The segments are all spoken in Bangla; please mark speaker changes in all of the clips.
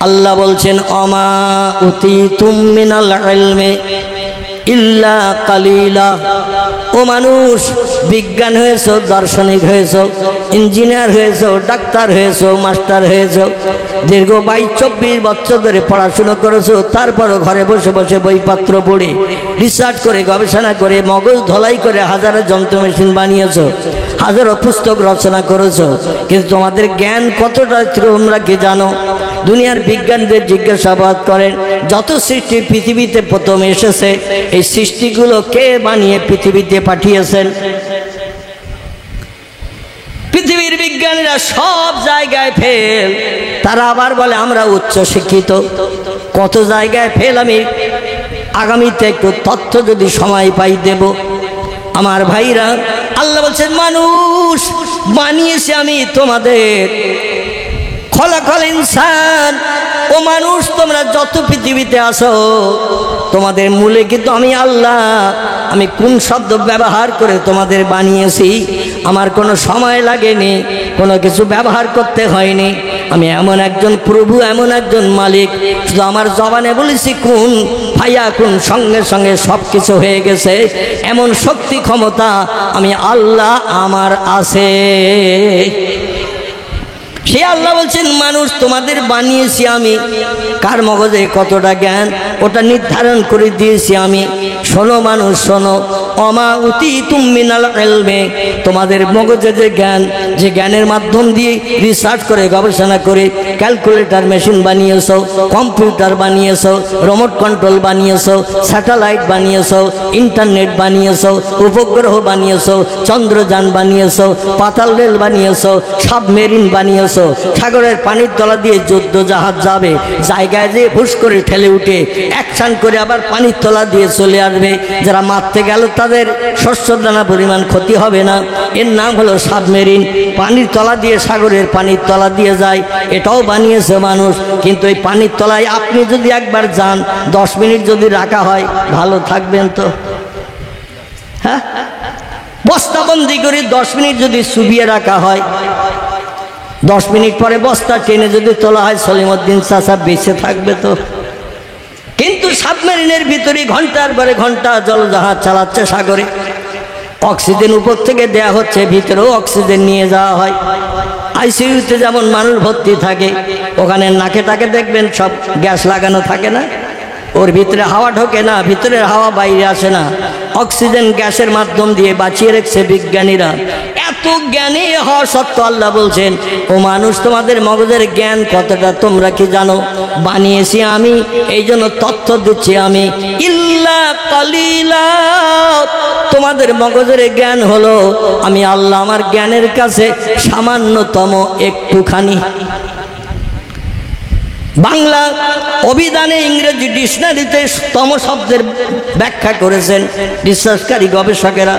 Speaker 1: আল্লাহ বলছেন অমা উতীতুম মিনাল ইলমি ইল্লা কালিলা। ও মানুষ, বিজ্ঞান হয়েছো, দার্শনিক হয়েছো, ইঞ্জিনিয়ার হয়েছো, ডাক্তার হয়েছো, মাস্টার হয়েছো, দীর্ঘ 22-24 বছর ধরে পড়াশুনো করেছো, তারপরও ঘরে বসে বসে বইপত্র পড়ে রিসার্চ করে গবেষণা করে মগজ ধলাই করে হাজারো যন্ত্র মেশিন বানিয়েছো, হাজারো পুস্তক রচনা করেছো, কিন্তু তোমাদের জ্ঞান কতটা তোমরা কি জানো? দুনিয়ার বিজ্ঞানীদের জিজ্ঞাসাবাদ করেন, যত সৃষ্টি পৃথিবীতে প্রথম এসেছে এই সৃষ্টিগুলো কে বানিয়ে পৃথিবীতে পাঠিয়েছেন? পৃথিবীর বিজ্ঞানীরা সব জায়গায় ফেল। তারা আবার বলে আমরা উচ্চ শিক্ষিত। কত জায়গায় ফেল আমি আগামীতে একটু তথ্য যদি সময় পাই দেব। আমার ভাইরা, আল্লাহ বলছেন মানুষ বানিয়েছি আমি তোমাদের। খলাকাল ইনসান, ও মানুষ তোমরা যত পৃথিবীতে আসো তোমাদের মূলে কিন্তু আমি আল্লাহ। আমি কোন শব্দ ব্যবহার করে তোমাদের বানিয়েছি? আমার কোনো সময় লাগেনি, কোনো কিছু ব্যবহার করতে হয়নি। আমি এমন একজন প্রভু, এমন একজন মালিক, শুধু আমার জবানে বলেছি কোন ফায়া কোন, সঙ্গে সঙ্গে সব কিছু হয়ে গেছে। এমন শক্তি ক্ষমতা আমি আল্লাহ আমার আছে। সে আল্লাহ বলছেন মানুষ তোমাদের বানিয়েছি আমি। কার মগজে কতটা জ্ঞান ওটা নির্ধারণ করে দিয়েছি আমি। শোনো মানুষ শোনো, অমা উতীতুম মিনাল ইলমি, তোমাদের মগজে যে জ্ঞান, যে জ্ঞানের মাধ্যম দিয়ে রিসার্চ করে গবেষণা করে ক্যালকুলেটর মেশিন বানিয়েছো, কম্পিউটার বানিয়েছো, রিমোট কন্ট্রোল বানিয়েছো, স্যাটেলাইট বানিয়েছো, ইন্টারনেট বানিয়েছো, উপগ্রহ বানিয়েছো, চন্দ্রযান বানিয়েছো, পাতাল রেল বানিয়েছো, সাবমেরিন বানিয়েছো, সাগরের পানির তলা দিয়ে যুদ্ধ জাহাজ যাবে, জায়গায় যেয়ে হুশ করে ঠেলে উঠে অ্যাকশন করে আবার পানির তলা দিয়ে চলে আসবে। যারা মারতে গেল তাদের শস্য দানা পরিমাণ ক্ষতি হবে না। এর নাম হলো সাবমেরিন। পানির তলা দিয়ে, সাগরের পানির তলা দিয়ে যায়, এটাও বানিয়েছে মানুষ। কিন্তু এই পানির তলায় আপনি যদি একবার যান, 10 মিনিট যদি রাখা হয়, ভালো থাকবেন তো? হ্যাঁ, বস্তাবন্দি করে 10 মিনিট যদি চুবিয়ে রাখা হয়, 10 মিনিট পরে বস্তা টেনে যদি তোলা হয়, সলিমউদ্দিন চাচা বেঁচে থাকবে তো? কিন্তু সাবমেরিনের ভিতরে ঘন্টার পরে ঘন্টা জলজাহাজ চালাচ্ছে সাগরে। অক্সিজেন উপর থেকে দেয়া হচ্ছে, ভিতরেও অক্সিজেন নিয়ে যাওয়া হয়। আইসিইউতে যেমন মানুষ ভর্তি থাকে, ওখানে নাকে টাকে দেখবেন সব গ্যাস লাগানো থাকে না, ওর ভিতরে হাওয়া ঢোকে না, ভিতরের হাওয়া বাইরে আসে না, অক্সিজেন গ্যাসের মাধ্যম দিয়ে বাঁচিয়ে রেখেছে বিজ্ঞানীরা। এত জ্ঞানী হওয়া সত্ত্বেও আল্লাহ বলছেন ও মানুষ তোমাদের মগজের জ্ঞান কতটা তোমরা কি জানো? বানিয়েছি আমি, এই জন্য তথ্য দিচ্ছি আমি। ইল্লা কালিলা, তোমাদের মগজের জ্ঞান হলো আমি আল্লাহ আমার জ্ঞানের কাছে সামান্যতম একটুখানি। বাংলা অভিধানে, ইংরেজি ডিকশনারিতে তম শব্দের ব্যাখ্যা করেছেন রিসার্চকারী গবেষকেরা।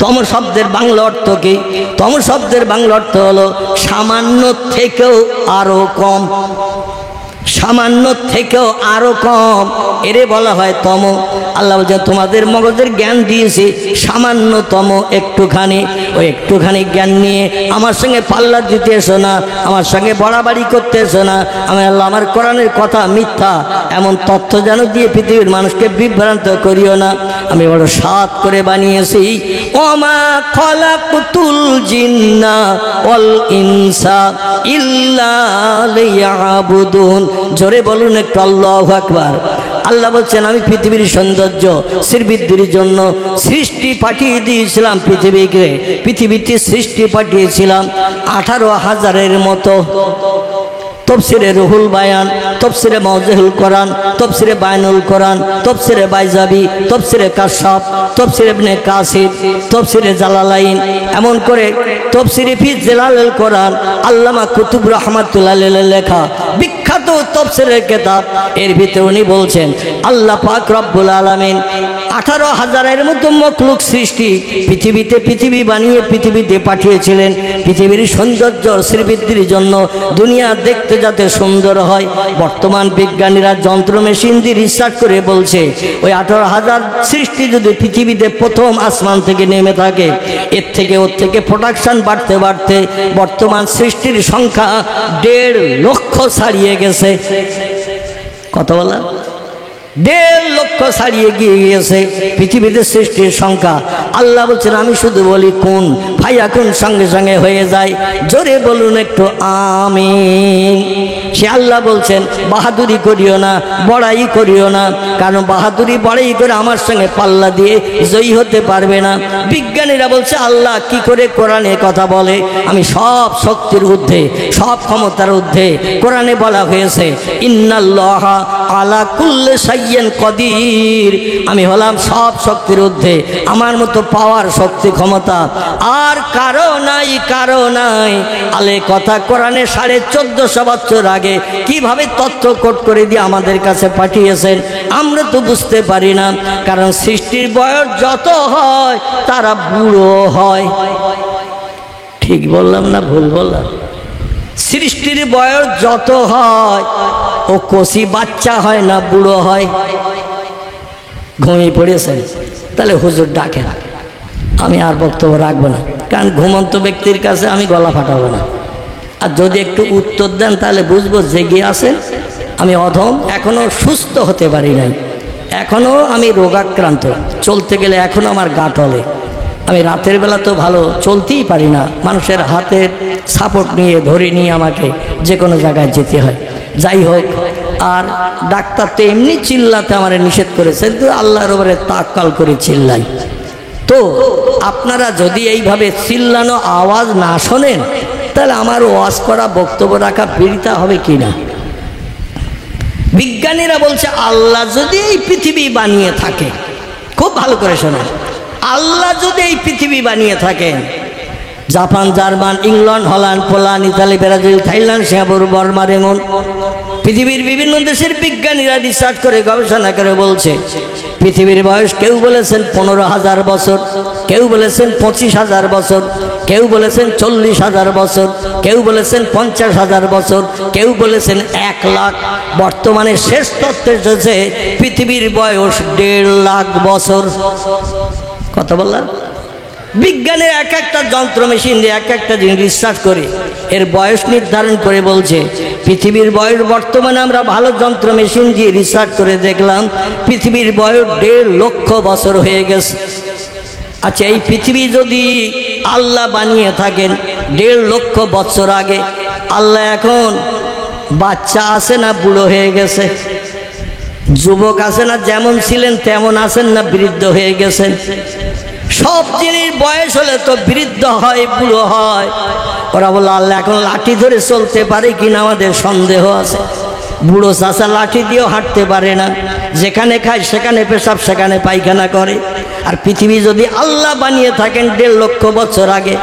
Speaker 1: তম শব্দের বাংলা অর্থ কি? তম শব্দের বাংলা অর্থ হলো সামান্য থেকেও আরো কম। সামান্য থেকেও আরো কম, এরে বলা হয় তম। আল্লাহ বলছেন তোমাদের মগজের জ্ঞান দিয়েছি সামান্যতম একটুখানি। ওই একটুখানি জ্ঞান নিয়ে আমার সঙ্গে পাল্লা দিতে এসো না, আমার সঙ্গে বাড়াবাড়ি করতে এসো না। আমি আল্লাহ আমার কোরআনের কথা মিথ্যা এমন তথ্য যেন দিয়ে পৃথিবীর মানুষকে বিভ্রান্ত করিও না। আমি বড় সাত করে বানিয়েছি। ওমা খলাকতুল জিন্না ওয়াল ইনসা ইল্লা লিয়াবুদুন। জোরে বলুন একটু আল্লাহু আকবার। আল্লাহ বলছেন আমি পৃথিবীর সৌন্দর্য শ্রীবৃদ্ধির জন্য সৃষ্টি পাঠিয়ে দিয়েছিলাম পৃথিবীকে। পৃথিবীতে সৃষ্টি পাঠিয়েছিলাম 18,000-এর মতো। তফসিরে রুহুল বায়ান, তফসিরে মাওজেহুল কোরআন, তফসিরে বায়ানুল কোরআন, তফসিরে বাইজাবি, তফসিরে কাশাফ, তফসিরে ইবনে কাসির, তফসিরে জালালাইন, এমন করে তফসিরে ফি জিলালুল কোরআন আল্লামা কুতুব রহমাতুল্লাহ আলাইহির লেখা বিখ্যাত তফসিরের কিতাব। এর ভিতরে উনি বলছেন আল্লাহ পাক রব্বুল আলামিন 18,000-এর মতো মখলুক সৃষ্টি পৃথিবী বানিয়ে পৃথিবীতে পাঠিয়েছিলেন পৃথিবীর সৌন্দর্য শ্রীবৃদ্ধির জন্য, দুনিয়া দেখতে যাতে সুন্দর হয়। বর্তমান বিজ্ঞানীরা যন্ত্র মেশিন দিয়ে রিসার্চ করে বলছে ওই 18,000 সৃষ্টি যদি পৃথিবীতে প্রথম আসমান থেকে নেমে থাকে, এর থেকে ওর থেকে প্রোডাকশন বাড়তে বাড়তে বর্তমান সৃষ্টির সংখ্যা 1.5 লক্ষ ছাড়িয়ে গেছে। কত বলা? 1.5 লক্ষ ছাড়িয়ে গিয়েছে পৃথিবীতে সৃষ্টির সংখ্যা। আল্লাহ বলছেন আমি শুধু বলি কোন ভাইয়া কোন সঙ্গে সঙ্গে হয়ে যায়। জোরে বলুন একটু আমিন। সে আল্লাহ বলছেন বাহাদুরি করিও না, বড়াই করিও না, কারণ বাহাদুরি বড়াই করে আমার সঙ্গে পাল্লা দিয়ে জয়ী হতে পারবে না। বিজ্ঞানীরা বলছে আল্লাহ কি করে কোরআনে কথা বলে, আমি সব শক্তির ঊর্ধ্বে, সব ক্ষমতার ঊর্ধ্বে। কোরআনে বলা হয়েছে ইন্নাল্লাহা আলা কুল্লি শাইইন কদির, আমি হলাম সব শক্তির ঊর্ধ্বে, আমার মতো পাওয়ার শক্তি ক্ষমতা আর কারো নাই, কারো নাই। আলে কথা কোরআনে 1450 বছর আগে কিভাবে তথ্য কোট করে দিয়ে আমাদের কাছে পাঠিয়েছেন আমরা তো বুঝতে পারি না, কারণ সৃষ্টির বয়স যত হয় তারা বুড়ো হয়। ঠিক বললাম না ভুল বললাম? সৃষ্টির বয়স যত হয় ও কচি বাচ্চা হয় না বুড়ো হয়। ঘুমিয়ে পড়েছেন? তাহলে হুজুর ডাকেন, আমি আর বক্তব্য রাখবো না, কারণ ঘুমন্ত ব্যক্তির কাছে আমি গলা ফাটাবো না। আর যদি একটু উত্তর দেন তাহলে বুঝবো জেগে আছেন। আমি অধম, এখনো সুস্থ হতে পারি নাই, এখনো আমি রোগাক্রান্ত, চলতে গেলে এখনো আমার গা টলে। আমি রাতের বেলা তো ভালো চলতেই পারি না, মানুষের হাতের সাপোর্ট নিয়ে ধরে নিয়ে আমাকে যে কোনো জায়গায় যেতে হয়। যাই হোক, আর ডাক্তার তো এমনি চিল্লাতে আমার নিষেধ করেছে, তো আল্লাহর উপরে তাক্কাল করে চিল্লাই। তো আপনারা যদি এইভাবে চিল্লানো আওয়াজ না শোনেন তাহলে আমার ওয়াজ করা বক্তব্য রাখা বৃথা হবে কিনা। বিজ্ঞানীরা বলছে আল্লাহ যদি এই পৃথিবী বানিয়ে থাকে, খুব ভালো করে শোনেন, আল্লাহ যদি এই পৃথিবী বানিয়ে থাকেন, Japan, German, England, Holland, Poland, Italy, Brazil, Thailand, Singapore, Burma, রেমন, পৃথিবীর বিভিন্ন দেশের বিজ্ঞানীরা রিসার্চ করে গবেষণা করে বলছে পৃথিবীর বয়স কেউ বলেছেন 15,000 বছর, কেউ বলেছেন 25,000 বছর, কেউ বলেছেন 40,000 বছর, কেউ বলেছেন 50,000 বছর, কেউ বলেছেন 1 লাখ। বর্তমানে শেষ তথ্য এসেছে পৃথিবীর বয়স 1.5 লাখ বছর। কত বললাম? বিজ্ঞানের এক একটা যন্ত্র মেশিন দিয়ে এক একটা জিনিস রিসার্চ করে এর বয়স নির্ধারণ করে বলছে পৃথিবীর বয়স বর্তমানে আমরা ভালো যন্ত্র মেশিন দিয়ে রিসার্চ করে দেখলাম পৃথিবীর বয়স 1.5 লক্ষ বছর হয়ে গেছে। আচ্ছা, এই পৃথিবী যদি আল্লাহ বানিয়ে থাকেন 1.5 লক্ষ বছর আগে, আল্লাহ এখন বাচ্চা আছে না বুড়ো হয়ে গেছে? যুবক আছে না যেমন ছিলেন তেমন আছেন না বৃদ্ধ হয়ে গেছেন? সব জিনিস বয়স হলে তো বৃদ্ধ হয়, বুড়ো হয়। ওরা বলে আল্লাহ এখন লাঠি ধরে চলতে পারে কিনা আমাদের সন্দেহ আছে। বুড়ো চাচা লাঠি দিয়েও হাঁটতে পারে না, যেখানে খায় সেখানে পেশাব সেখানে পায়খানা করে। আর পৃথিবী যদি আল্লাহ বানিয়ে থাকেন 1.5 লক্ষ বছর আগে,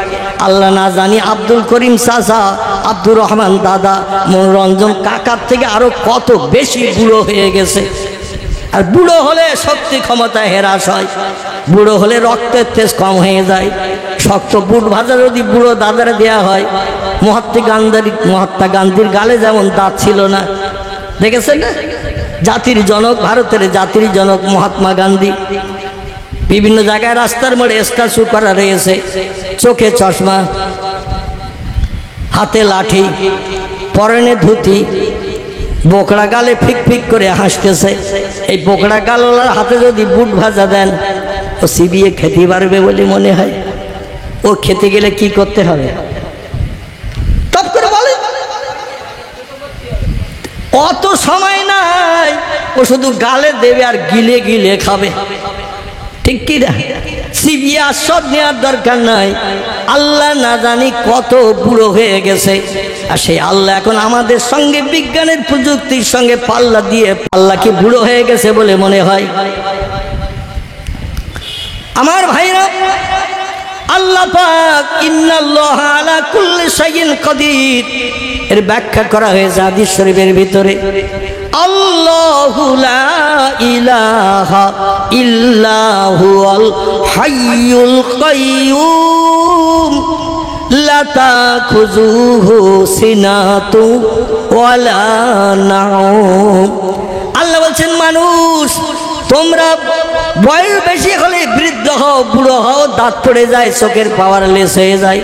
Speaker 1: আল্লাহ না জানি আব্দুল করিম চাচা, আব্দুর রহমান দাদা, মনোরঞ্জন কাকার থেকে আরো কত বেশি বুড়ো হয়ে গেছে। আর বুড়ো হলে শক্তি ক্ষমতা হ্রাস হয়, বুড়ো হলে রক্তের তেজ কম হয়ে যায়। শক্ত বুট ভাজা যদি বুড়ো দাদারে দেওয়া হয়, মহাত্মা গান্ধীর গালে যেমন দাঁত ছিল না, দেখেছেন না? জাতির জনক, ভারতের জাতির জনক মহাত্মা গান্ধী। বিভিন্ন জায়গায় রাস্তার মোড়ে স্ট্যাচু করা রয়েছে, চোখে চশমা, হাতে লাঠি, পরনে ধুতি, বোকড়া গালে ফিক ফিক করে হাসতেছে। এই বোকড়া গালওয়ালার হাতে যদি বুট ভাজা দেন, ও চিবিয়ে খেতে পারবে বলে মনে হয়? ও খেতে গেলে কি করতে হবে? টপ করে বলে, অত সময় নাই, ও শুধু গালে দেবে আর গিলে গিলে খাবে। ঠিক কি না? চিবিয়ে আস্বাদ নেওয়ার দরকার নাই। আল্লাহ না জানি কত বুড়ো হয়ে গেছে, আর সেই আল্লাহ এখন আমাদের সঙ্গে বিজ্ঞানের প্রযুক্তির সঙ্গে পাল্লা দিয়ে আল্লাহ কি বুড়ো হয়ে গেছে বলে মনে হয়? আমার ভাইরা, আল্লাহ পাক ইন্নাল্লাহা আলা কুল্লি শাইইন কাদির এর ব্যাখ্যা করা হয়েছে হাদিস শরীফের ভিতরে। আল্লাহু লা ইলাহা ইল্লা হুয়াল হাইয়ুল কাইয়্যুম লা তাখুযুহু সিনাতু ওয়ালা নাওম। আল্লাহ বলছেন, মানুষ তোমরা বয়স বেশি হলে বৃদ্ধ হও, বুড়ো হও, দাঁত পড়ে যায়, চোখের পাওয়ার লেস হয়ে যায়,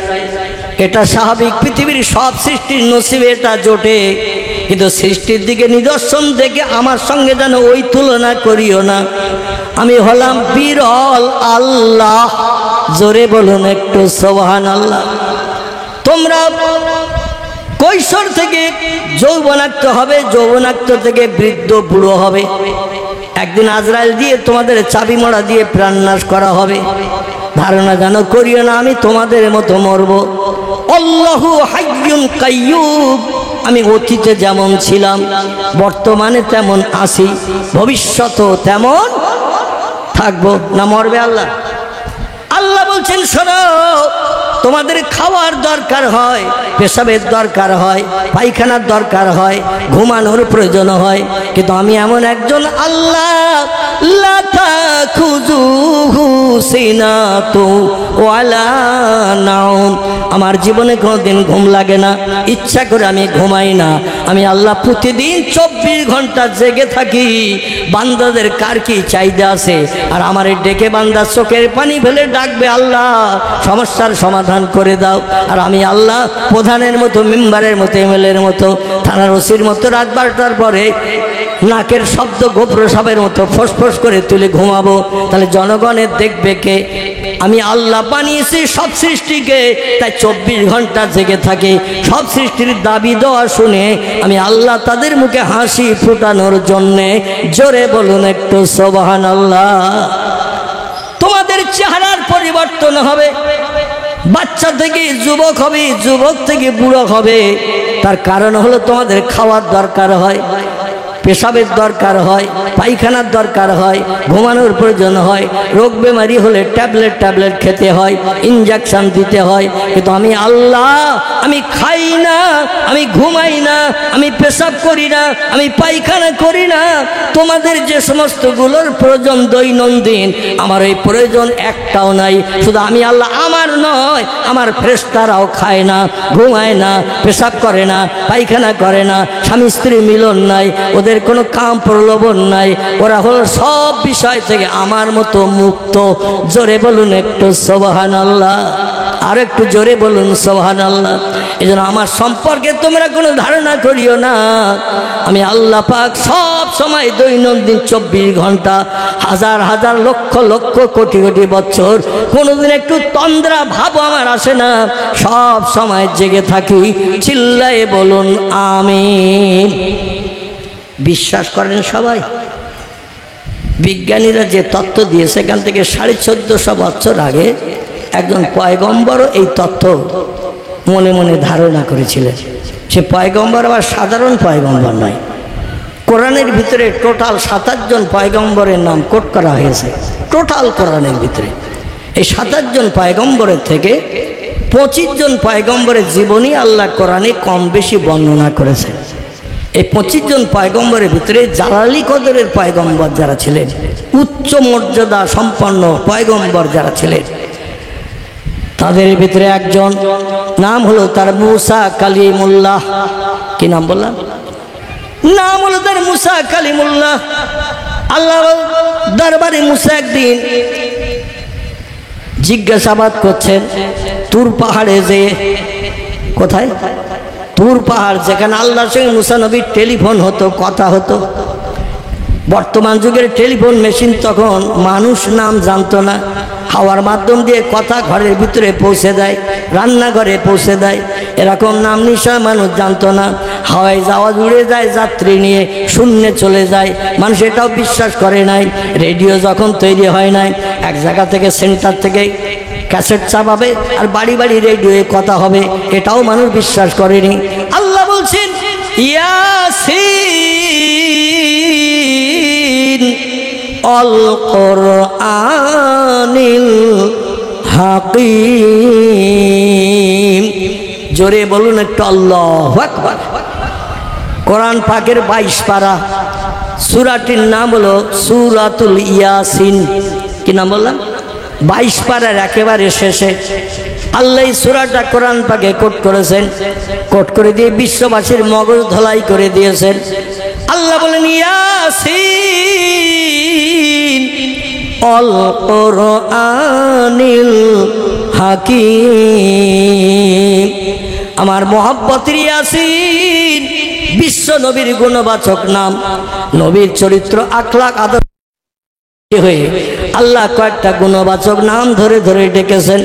Speaker 1: এটা স্বাভাবিক। পৃথিবীর সব সৃষ্টির নসিবে এটা জোটে, কিন্তু সৃষ্টির দিকে নিদর্শন দেখে আমার সঙ্গে যেন ওই তুলনা করিও না। আমি হলাম বিরল আল্লাহ। জোরে বলুন একটু সুবহানাল্লাহ। তোমরা কৈশোর থেকে যৌবনাক্ত হবে, যৌবনাক্ত থেকে বৃদ্ধ বুড়ো হবে। একদিন আজরাইল দিয়ে তোমাদের চাবি মোড়া দিয়ে প্রাণনাশ করা হবে। ধারণা যেন করিও না আমি তোমাদের মতো মরব। আল্লাহু হাইয়ুন কাইয়্যুম। আমি অতীতে যেমন ছিলাম, বর্তমানে তেমন আছি, ভবিষ্যতেও তেমন থাকবো। না মরবে আল্লাহ? আল্লাহ বলছেন, শোনো, তোমাদের খাওয়ার দরকার হয়, পেশাবের দরকার হয়, পায়খানার দরকার হয়, ঘুমানোর প্রয়োজন হয়, কিন্তু আমি এমন একজন আল্লাহ, লা তাখুযুহু সিনাতু ওয়ালা নাওম। আমার জীবনে কোনোদিন ঘুম লাগে না, ইচ্ছা করে আমি ঘুমাই না। আমি আল্লাহ প্রতিদিন 24 ঘন্টা জেগে থাকি। বান্দাদের কার কি চাহিদা আছে, আর আমার ডেকে বান্দা চোখের পানি ফেলে ডাকবে, আল্লাহ সমস্যার সমাধান করে দাও। আর আমি আল্লাহ প্রধানের মতো, মেম্বারের মতো, এমএলএর মতো, থানার ওসির মতো রাত 12টার পরে নাকের শব্দ গোপ্রসাবের মতো ফোঁস করে তুলে ঘুমাবো। তাহলে জনগণের দেখবে কে? আমি আল্লাহ বানিয়েছি সব সৃষ্টিকে, তাই 24 ঘন্টা জেগে থাকে। সব সৃষ্টির দাবি দেওয়া শুনে আমি আল্লাহ তাদের মুখে হাসি ফুটানোর জন্যে। জোরে বলুন একটু সুবহানাল্লাহ। তোমাদের চেহারার পরিবর্তন হবে, বাচ্চা থেকে যুবক হবে, যুবক থেকে বুড়ো হবে। তার কারণ হলো তোমাদের খাওয়ার দরকার হয়, পেশাবের দরকার হয়, পায়খানার দরকার হয়, ঘুমানোর প্রয়োজন হয়, রোগ বেমারি হলে ট্যাবলেট খেতে হয়, ইনজেকশন দিতে হয়। কিন্তু আমি আল্লাহ, আমি খাই না, আমি ঘুমাই না, আমি পেশাব করি না, আমি পায়খানা করি না। তোমাদের যে সমস্তগুলোর প্রয়োজন দৈনন্দিন, আমার এই প্রয়োজন একটাও নাই। শুধু আমি আল্লাহ, আমার নয়, আমার ফেরেশতারাও খায় না, ঘুমায় না, পেশাব করে না, পায়খানা করে না, স্বামী স্ত্রী মিলন নাই, ওদের কোনো কাম প্রলোভন নাই, ওরা হলো সব বিষয় থেকে আমার মতো মুক্ত। জোরে বলুন একটু সুবহানাল্লাহ, আর একটু জোরে বলুন সুবহানাল্লাহ। এই জন্য আমার সম্পর্কে তোমরা কোনো ধারণা করিও না। আমি আল্লাহ পাক সব সময় দৈনন্দিন 24 ঘন্টা, হাজার হাজার লক্ষ লক্ষ কোটি কোটি বছর কোনোদিন একটু তন্দ্রা ভাব আমার আসে না, সব সময় জেগে থাকি। চিল্লায়ে বলুন আমিন। বিশ্বাস করেন সবাই? বিজ্ঞানীরা যে তত্ত্ব দিয়েছে, সেখান থেকে 1450 বছর আগে একজন পয়গম্বরও এই তত্ত্ব মনে মনে ধারণা করেছিলেন। সে পয়গম্বর আবার সাধারণ পয়গম্বর নয়। কোরআনের ভিতরে টোটাল 27 জন পয়গম্বরের নাম কোট করা হয়েছে। টোটাল কোরআনের ভিতরে এই 27 জন পয়গম্বরের থেকে 25 জন পয়গম্বরের জীবনী আল্লাহ কোরআনে কম বেশি বর্ণনা করেছে। এই 25 জন পয়গম্বরের ভিতরে জালালি কদরের পয়গম্বর যারা ছিলেন, উচ্চ মর্যাদা সম্পন্ন পয়গম্বর যারা ছিলেন, তাদের ভিতরে একজন নাম হলো তার মুসা কালিমুল্লাহ। কি নাম বললাম? নাম হলো তার মুসা কালিমুল্লাহ। আল্লাহ দরবারে মুসা একদিন জিজ্ঞাসাবাদ করছেন তুর পাহাড়ে যে, কোথায়? তুর পাহাড়, যেখানে আল্লাহর সঙ্গে মুসা নবীর টেলিফোন হতো, কথা হতো। বর্তমান যুগের টেলিফোন মেশিন তখন মানুষ নাম জানতো না, হাওয়ার মাধ্যম দিয়ে কথা ঘরের ভিতরে পৌঁছে দেয়, রান্নাঘরে পৌঁছে দেয়। এরকম নাম নিশ্চয় মানুষ জানতো না। হাওয়ায় যাওয়া উড়ে যায় যাত্রী নিয়ে, শূন্যে চলে যায়, মানুষ এটাও বিশ্বাস করে নাই। রেডিও যখন তৈরি হয় নাই, এক জায়গা থেকে সেন্টার থেকে ক্যাসেট চাপাবে আর বাড়ি বাড়ি রেডিওয়ে কথা হবে, এটাও মানুষ বিশ্বাস করেনি। আল্লাহ বলছেন ইয়াসিন অল কোরআনিল হাকিম। জোরে বলুন একটু আল্লাহু আকবার। কোরআন পাকের 22 পারা, সূরাটির নাম হলো সূরাতুল ইয়াসিন। কি নাম বললাম? 22 পারার একেবারে শেষে আল্লাহ এই সূরাটা কোরআন পাকে কোট করেছেন, কোট করে দিয়ে বিশ্ববাসীর মগজ ধলাই করে দিয়েছেন। আল্লাহ বলেন ইয়াসিন অল কোরআনিল হাকিম। আমার মহব্বতের ইয়াসিন বিশ্ব নবীর গুণবাচক নাম। নবীর চরিত্র আখলাক আদর্শ হয়ে আল্লাহ কয়েকটা গুণবাচক নাম ধরে ধরে ডেকেছেন।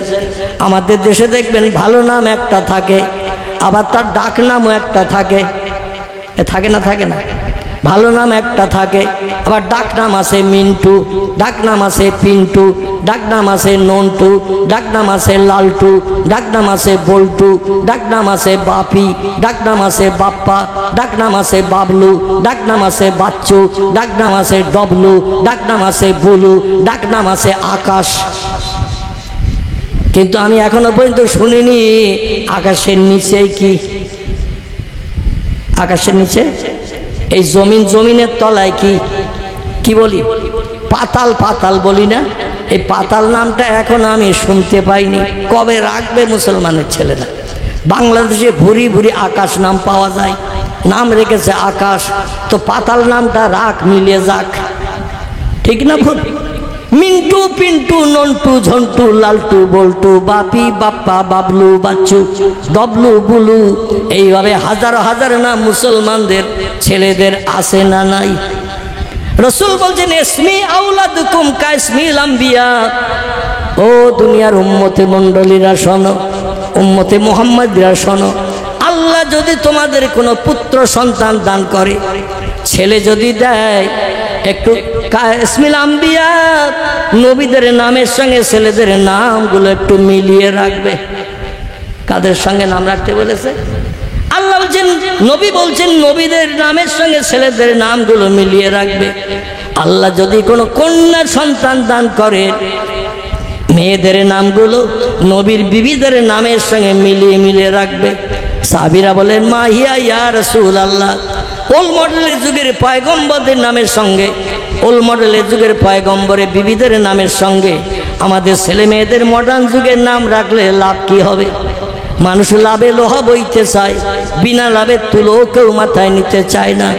Speaker 1: আমাদের দেশে দেখবেন ভালো নাম একটা থাকে, আবার তার ডাক নামও একটা থাকে। থাকে না? থাকে না? ভালো নাম একটা থাকে, আবার ডাক নাম আছে মিন্টু, ডাক নাম আছে পিন্টু, ডাক নাম আছে নন্টু, ডাক নাম আছে লালটু, ডাক নাম আছে বল্টু, ডাক নাম আছে বাপি, ডাক নাম আছে বাপ্পা, ডাক নাম আছে বাবলু, ডাক নাম আছে বাচ্চু, ডাক নাম আছে ডবলু, ডাক নাম আছে বুলু, ডাক নাম আছে আকাশ। কিন্তু আমি এখনো পর্যন্ত শুনিনি আকাশের নিচে কি। আকাশের নিচে এই জমিনের তলায় কি কি বলি? পাতাল। পাতাল বলি না? এই পাতাল নামটা এখন আমি শুনতে পাইনি। কবে রাখবে মুসলমানের ছেলেরা? বাংলাদেশে ভুরি ভুরি আকাশ নাম পাওয়া যায়, নাম রেখেছে আকাশ। তো পাতাল নামটা রাখ, মিলিয়ে যাক। ঠিক না ভুল? মিন্টু পিন্টু নন্টু ঝন্টু লালটু বল্টু বাপি বাপ্পা বাবলু বাচ্চু ডবলু বুলু, এইভাবে হাজার হাজার নাম মুসলমানদের ছেলেদের আছে না নাই? রাসূল বলছেন ইসমি আওলাদুকুম কাইসমিল আম্বিয়া। ও দুনিয়ার উম্মতে মণ্ডলীরা শোনো, উম্মতে মুহাম্মাদিরা শোনো, আল্লাহ যদি তোমাদের কোনো পুত্র সন্তান দান করে, ছেলে যদি দেয়, একটু কাইসমিল আম্বিয়া নবীদের নামের সঙ্গে ছেলেদের নামগুলো একটু মিলিয়ে রাখবে। কাদের সঙ্গে নাম রাখতে বলেছে? আল্লাহ বলছেন, নবী বলছেন নবীদের নামের সঙ্গে ছেলেদের নামগুলো মিলিয়ে রাখবে। আল্লাহ যদি কোনো কন্যা সন্তান দান করে, মেয়েদের নামগুলো নবীর বিবিদের নামের সঙ্গে মিলিয়ে মিলিয়ে রাখবে। সাহাবীরা বলেন মা হিয়া ইয়া রাসূলুল্লাহ। ওল মডেলের যুগের পয়গম্বরদের নামের সঙ্গে, ওল মডেলের যুগের পয়গম্বরের বিবিদের নামের সঙ্গে আমাদের ছেলে মেয়েদের মডার্ন যুগের নাম রাখলে লাভ কি হবে? মানুষ লাভে লোহা বইতে চায়, বিনা লাভে তুলো কেউ মাথায় নিতে চায় না।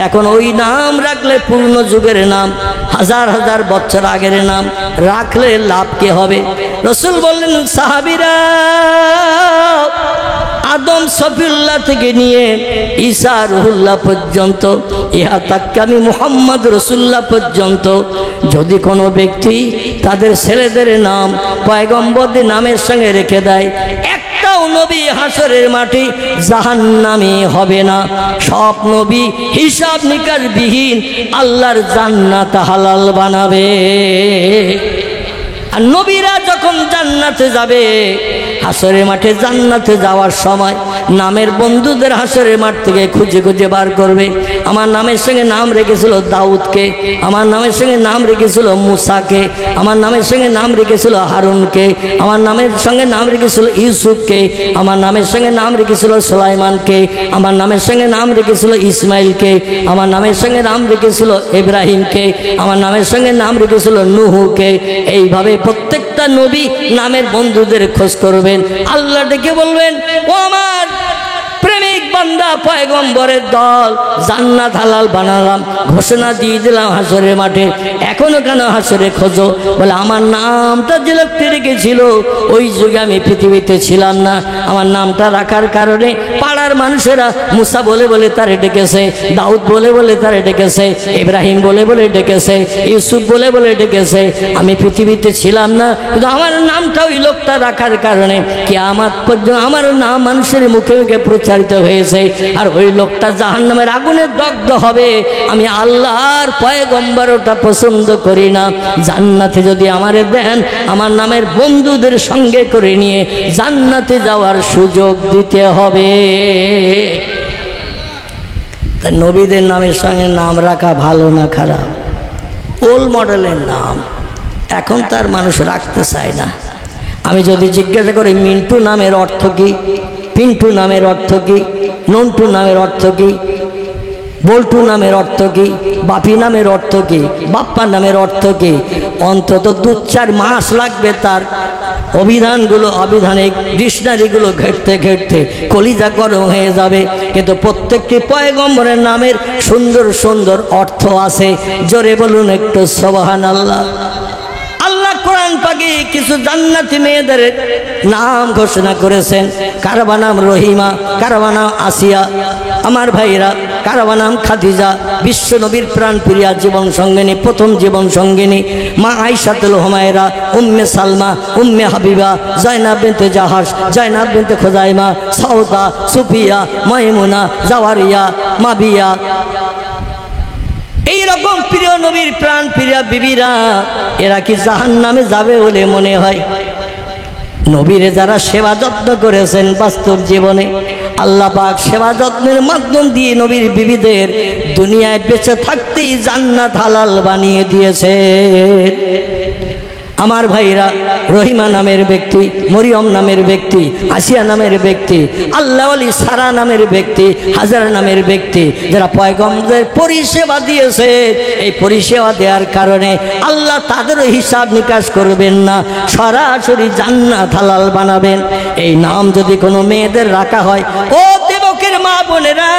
Speaker 1: এখন ওই নাম রাখলে পূর্ণ যুগের নাম, হাজার হাজার বছর আগের নাম রাখলে লাভ কি হবে? রাসূল বললেন সাহাবীরা আদম সফিউল্লাহ থেকে নিয়ে ঈসা রুহুল্লাহ পর্যন্ত, ইহা তাক আমি মুহাম্মদ রাসূলুল্লাহ পর্যন্ত যদি কোনো ব্যক্তি তাদের ছেলেদের নাম পয়গম্বরদের নামের সঙ্গে রেখে দেয়, একটাও নবী হাসরের মাঠে জাহান্নামী হবে না। সব নবী হিসাব নিকাশ বিহীন আল্লাহর জান্নাত হালাল বানাবে। আর নবীরা যখন জান্নাতে যাবে, হাসরের মাঠে জান্নাতে যাওয়ার সময় নামের বন্ধুদের হাসরের মাঠ থেকে খুঁজে খুঁজে বার করবে। আমার নামের সঙ্গে নাম রেখেছিল দাউদকে, আমার নামের সঙ্গে নাম রেখেছিল মুসাকে, আমার নামের সঙ্গে নাম রেখেছিল হারুনকে, আমার নামের সঙ্গে নাম রেখেছিল ইউসুফকে, আমার নামের সঙ্গে নাম রেখেছিল সুলাইমানকে, আমার নামের সঙ্গে নাম রেখেছিল ইসমাইলকে, আমার নামের সঙ্গে নাম রেখেছিল ইব্রাহিমকে, আমার নামের সঙ্গে নাম রেখেছিল নূহকে। এইভাবে প্রত্যেকটা নবী নামের বন্ধুদের খোঁজ করবেন। আল্লাহ ডেকে বলবেন ও আমার প্রেমিক বান্দা পয়গম্বরের দল, জান্নাত হালাল বানালাম, ঘোষণা দিয়ে দিলাম হাসরের মাঠে, এখনো কেন হাসরে খোঁজো? বলে আমার নামটা যে লোকটি রেখেছিল ওই যুগে আমি পৃথিবীতে ছিলাম না, আমার নামটা রাখার কারণে পাড়ার মানুষেরা মুসা বলে বলে তারে ডেকেছে, দাউদ বলে বলে তারে ডেকেছে, ইব্রাহিম বলে বলে ডেকেছে, ইউসুফ বলে বলে ডেকেছে। আমি পৃথিবীতে ছিলাম না, কিন্তু আমার নামটা ওই লোকটা রাখার কারণে কিয়ামত পর্যন্ত আমার নাম মানুষের মুখে মুখে প্রচারিত হয়েছে। আর ওই লোকটা জাহান্নামের আগুনে দগ্ধ হবে। আমি আল্লাহর পয়গম্বর ওটা পছন্দ করি না। জান্নাতে যদি আমারে দেন, আমার নামের বন্ধুদের সঙ্গে করে নিয়ে জান্নাতে যাওয়ার সুযোগ দিতে হবে। তা নবীদের নামের সঙ্গে নাম রাখা ভালো না খারাপ? ওল মডেলের নাম এখন তার মানুষ রাখতে চায় না। আমি যদি জিজ্ঞাসা করি মিন্টু নামের অর্থ কি, পিন্টু নামের অর্থ কি, নন্টু নামের অর্থ কি, বল্টু নামের অর্থ কি, বাপি নামের অর্থ কি, বাপ্পা নামের অর্থ কি? অন্তত 2-4 মাস লাগবে তার অভিধানগুলো, আবিধানিক ডিকশনারিগুলো ঘেঁটতে ঘেঁটতে কলিজা গরম হয়ে যাবে। কিন্তু প্রত্যেকটি পয়গম্বরের নামের সুন্দর সুন্দর অর্থ আছে। জোরে বলুন একটু সুবহানাল্লাহ। আল্লাহ কোরআন পাকে কিছু জান্নাতি মেয়েদের নাম ঘোষণা করেছেন। কারবা নাম রহিমা, কারবা নাম আসিয়া, আমার ভাইরা, কারবা নাম খাদিজা, বিশ্ব নবীর প্রাণ প্রিয়া জীবন সঙ্গিনী, প্রথম জীবন সঙ্গিনী মা আয়েশাতুল হুমায়রা, উম্মে সালমা, উম্মে হাবিবা, জয়নাব বিনতে জাহাশ, জয়নাব বিনতে খুজাইমা, সাউদা, সুফিয়া, মাইমুনা, জাওয়ারিয়া, মাবিয়া। এইরকম প্রিয় নবীর প্রাণ প্রিয়া বিবিরা, এরা কি জাহান্নামে যাবে বলে মনে হয়? নবীরে যারা সেবা যত্ন করেছেন বাস্তব জীবনে, আল্লাহ পাক সেবা যত্নের মাধ্যম দিয়ে নবীর বিবিদের দুনিয়ায় বেঁচে থাকতেই জান্নাত হালাল বানিয়ে দিয়েছে। আমার ভাইরা, রহিমা নামের ব্যক্তি, মরিয়ম নামের ব্যক্তি, আসিয়া নামের ব্যক্তি, আল্লাহ আলী সারা নামের ব্যক্তি, হাজারা নামের ব্যক্তি, যারা পয়গম্বরদের পরিষেবা দিয়েছে, এই পরিষেবা দেওয়ার কারণে আল্লাহ তাদেরও হিসাব নিকাশ করবেন না, সরাসরি জান্নাত হালাল বানাবেন। এই নাম যদি কোনো মেয়েদের রাখা হয়, ও দেবকের মা বোনেরা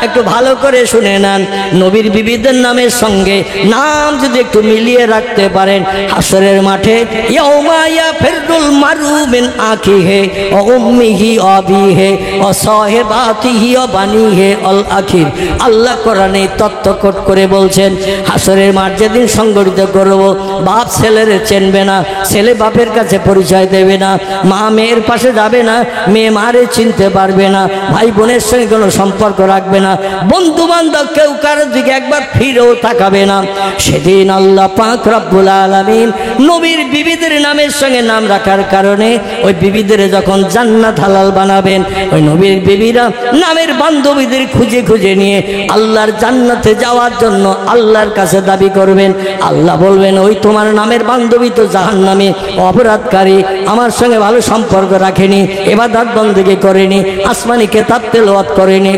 Speaker 1: একটু ভালো করে শুনে নেন, নবীর বিবিদের নামের সঙ্গে নাম যদি একটু মিলিয়ে রাখতে পারেন, হাসরের মাঠে ইয়াউমা ইয়াফিরুল মারু মিন আখিহি ওয়া উম্মিহি ওয়া আবিহি ওয়া সাহিবাতিহি ওয়া বানিহি আল আখির। আল্লাহ কোরআনে তত্ত্বকট করে বলছেন, হাসরের মাঠ যেদিন সংগঠিত করব, বাপ ছেলের চিনবে না, ছেলে বাপের কাছে পরিচয় দেবে না, মা মেয়ের পাশে যাবে না, মেয়ে মারে চিনতে পারবে না, ভাই বোনের সঙ্গে কোনো সম্পর্ক রাখবে না, বন্ধু বান্ধব কেউ কারোর দিকে একবার ফিরেও তাকাবে না। সেদিন আল্লাহ পাক রব্বুল আলামিন নবীর বিবিদের নামের সঙ্গে নাম রাখার কারণে ওই বিবিদের যখন জান্নাত হালাল বানাবেন, ওই নবীর বিবিরা নামের বান্ধবীদের খুঁজে খুঁজে নিয়ে আল্লাহর জান্নাতে যাওয়ার জন্য আল্লাহর কাছে দাবি করবেন। আল্লাহ বলবেন, ওই তোমার নামের বান্ধবী তো জাহান্নামে, অপরাধকারী, আমার সঙ্গে ভালো সম্পর্ক রাখেনি, ইবাদত বন্দেগী করেনি, আসমানি কিতাব তেলাওয়াত করেনি,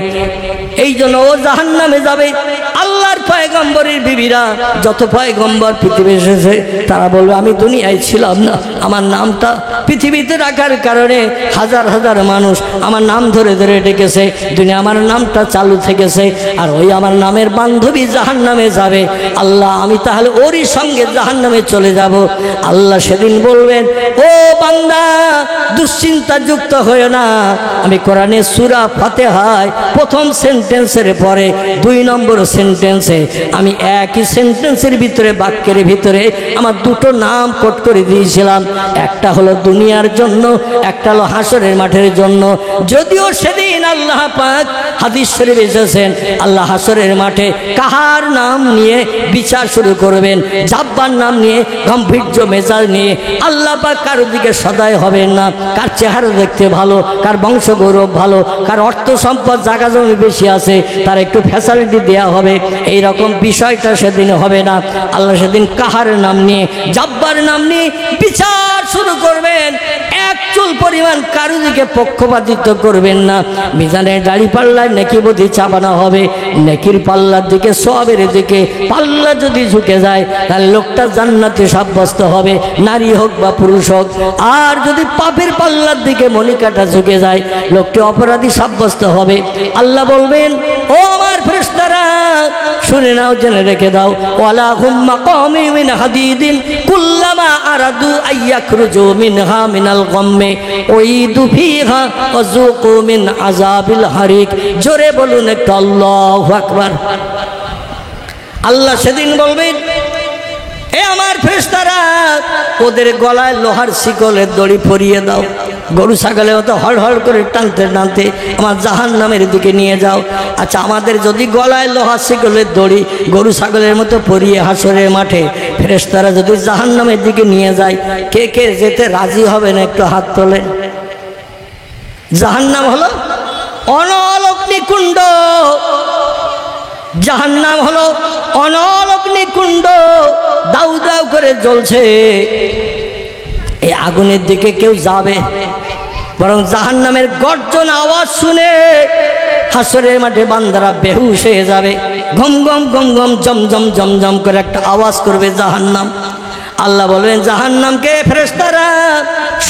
Speaker 1: এই জন্য ও জাহান্নামে যাবে। আল্লাহর পয়গম্বরের বিবিরা, যত পয়গম্বর পৃথিবী এসেছে, তারা বলবে, আমি দুনিয়ায় ছিলাম না, আমার নামটা পৃথিবীতে রাখার কারণে হাজার হাজার মানুষ আমার নাম ধরে ধরে ডেকেছে, দুনিয়া আমার নামটা চালু থেকেছে, আর ওই আমার নামের বান্ধবী জাহান্নামে যাবে। আল্লাহ, আমি তাহলে ওরই সঙ্গে জাহান্নামে চলে যাব। আল্লাহ সেদিন বলবেন, ও বান্দা, দুশ্চিন্তা যুক্ত হয়ে না, আমি কোরআনে সূরা ফাতিহায় প্রথম সেন্টেন্সের পরে 2 নম্বর সেন্টেন্সে আমি একই সেন্টেন্সের ভিতরে, বাক্যের ভিতরে আমার 2টো নাম কোট করে দিয়েছিলাম। একটা হলো দুনিয়ার জন্য, একটা হলো হাসরের মাঠের জন্য। যদিও সেদিন আল্লাহ পাক হাদিস শরীফে এসেছেন, আল্লাহ হাসরের মাঠে কাহার নাম নিয়ে বিচার শুরু করবেন, জাব্বার নাম নিয়ে, গাম্ভীর্য মেজাজ নিয়ে আল্লাহ পাক কারোর দিকে সদয় হবেন না। কার চেহারা দেখতে ভালো, কার বংশ গৌরব ভালো, কার অর্থ সম্পদ জায়গা জমি বেশি আছে, তার একটু ফ্যাসিলিটি দেওয়া হবে, এই রকম বিষয়টা সেদিন হবে না। আল্লাহ সেদিন কাহার নাম নিয়ে, জাব্বার নাম নিয়ে বিচার শুরু করবেন। এক চুল পরিমাণ কারো দিকে পক্ষপাতিত্ব করবেন না। মিজানের দাড়ি পাল্লায় নেকি বুদ্ধি চাপানো হবে, নেকির পাল্লার দিকে, সওয়াবের দিকে পাল্লা যদি ঝুঁকে যায়, তাহলে লোকটা জান্নাতে সাব্যস্ত হবে, নারী হোক বা পুরুষ হোক। আর যদি পাপের পাল্লার দিকে মনিকাটা ঝুঁকে যায়, লোকটি অপরাধী সাব্যস্ত হবে। আল্লাহ বলবেন, ও আমার ফেরেশতারা, শুনে নাও, জেনে রেখে দাও, ওয়ালা হুম মাকামি মিন হাদিদিন কুল্লামা আরাদু আইয়াখরুজু মিনহা মিনাল গাম্মি উইদু ফিহা ওয়াযুকু মিন আযাবিল হারিক। জোরে বলুন একটু আল্লাহু আকবার। আল্লাহ সেদিন বলবেন, এ আমার ফেরেশতারা, ওদের গলায় লোহার শিকলের দড়ি পরিয়ে দাও, গরু ছাগলের মতো হড় হড় করে টানতে টানতে আমার জাহান্নামের দিকে নিয়ে যাও। আচ্ছা, আমাদের যদি গলায় লোহার শিকলের দড়ি গরু ছাগলের মতো পরিয়ে হাসরের মাঠে ফেরেশতারা যদি জাহান্নামের দিকে নিয়ে যায়, কে কে যেতে রাজি হবে না? একটু হাত তোলেন। জাহান্নাম হলো অনল অগ্নিকুণ্ড, জাহান্নাম হলো অনল অগ্নিকুণ্ড, দাউ দাউ করে জ্বলছে। এই আগুনের দিকে কেউ যাবে, বরং জাহান্নামের গর্জন আওয়াজ শুনে হাসরের মাঠে বান্দারা বেহুশ হয়ে যাবে, গম গম গম গম জমজম জমজম করে একটা আওয়াজ করবে জাহান্নাম। আল্লাহ বলবেন জাহান্নামকে ফেরেশতারা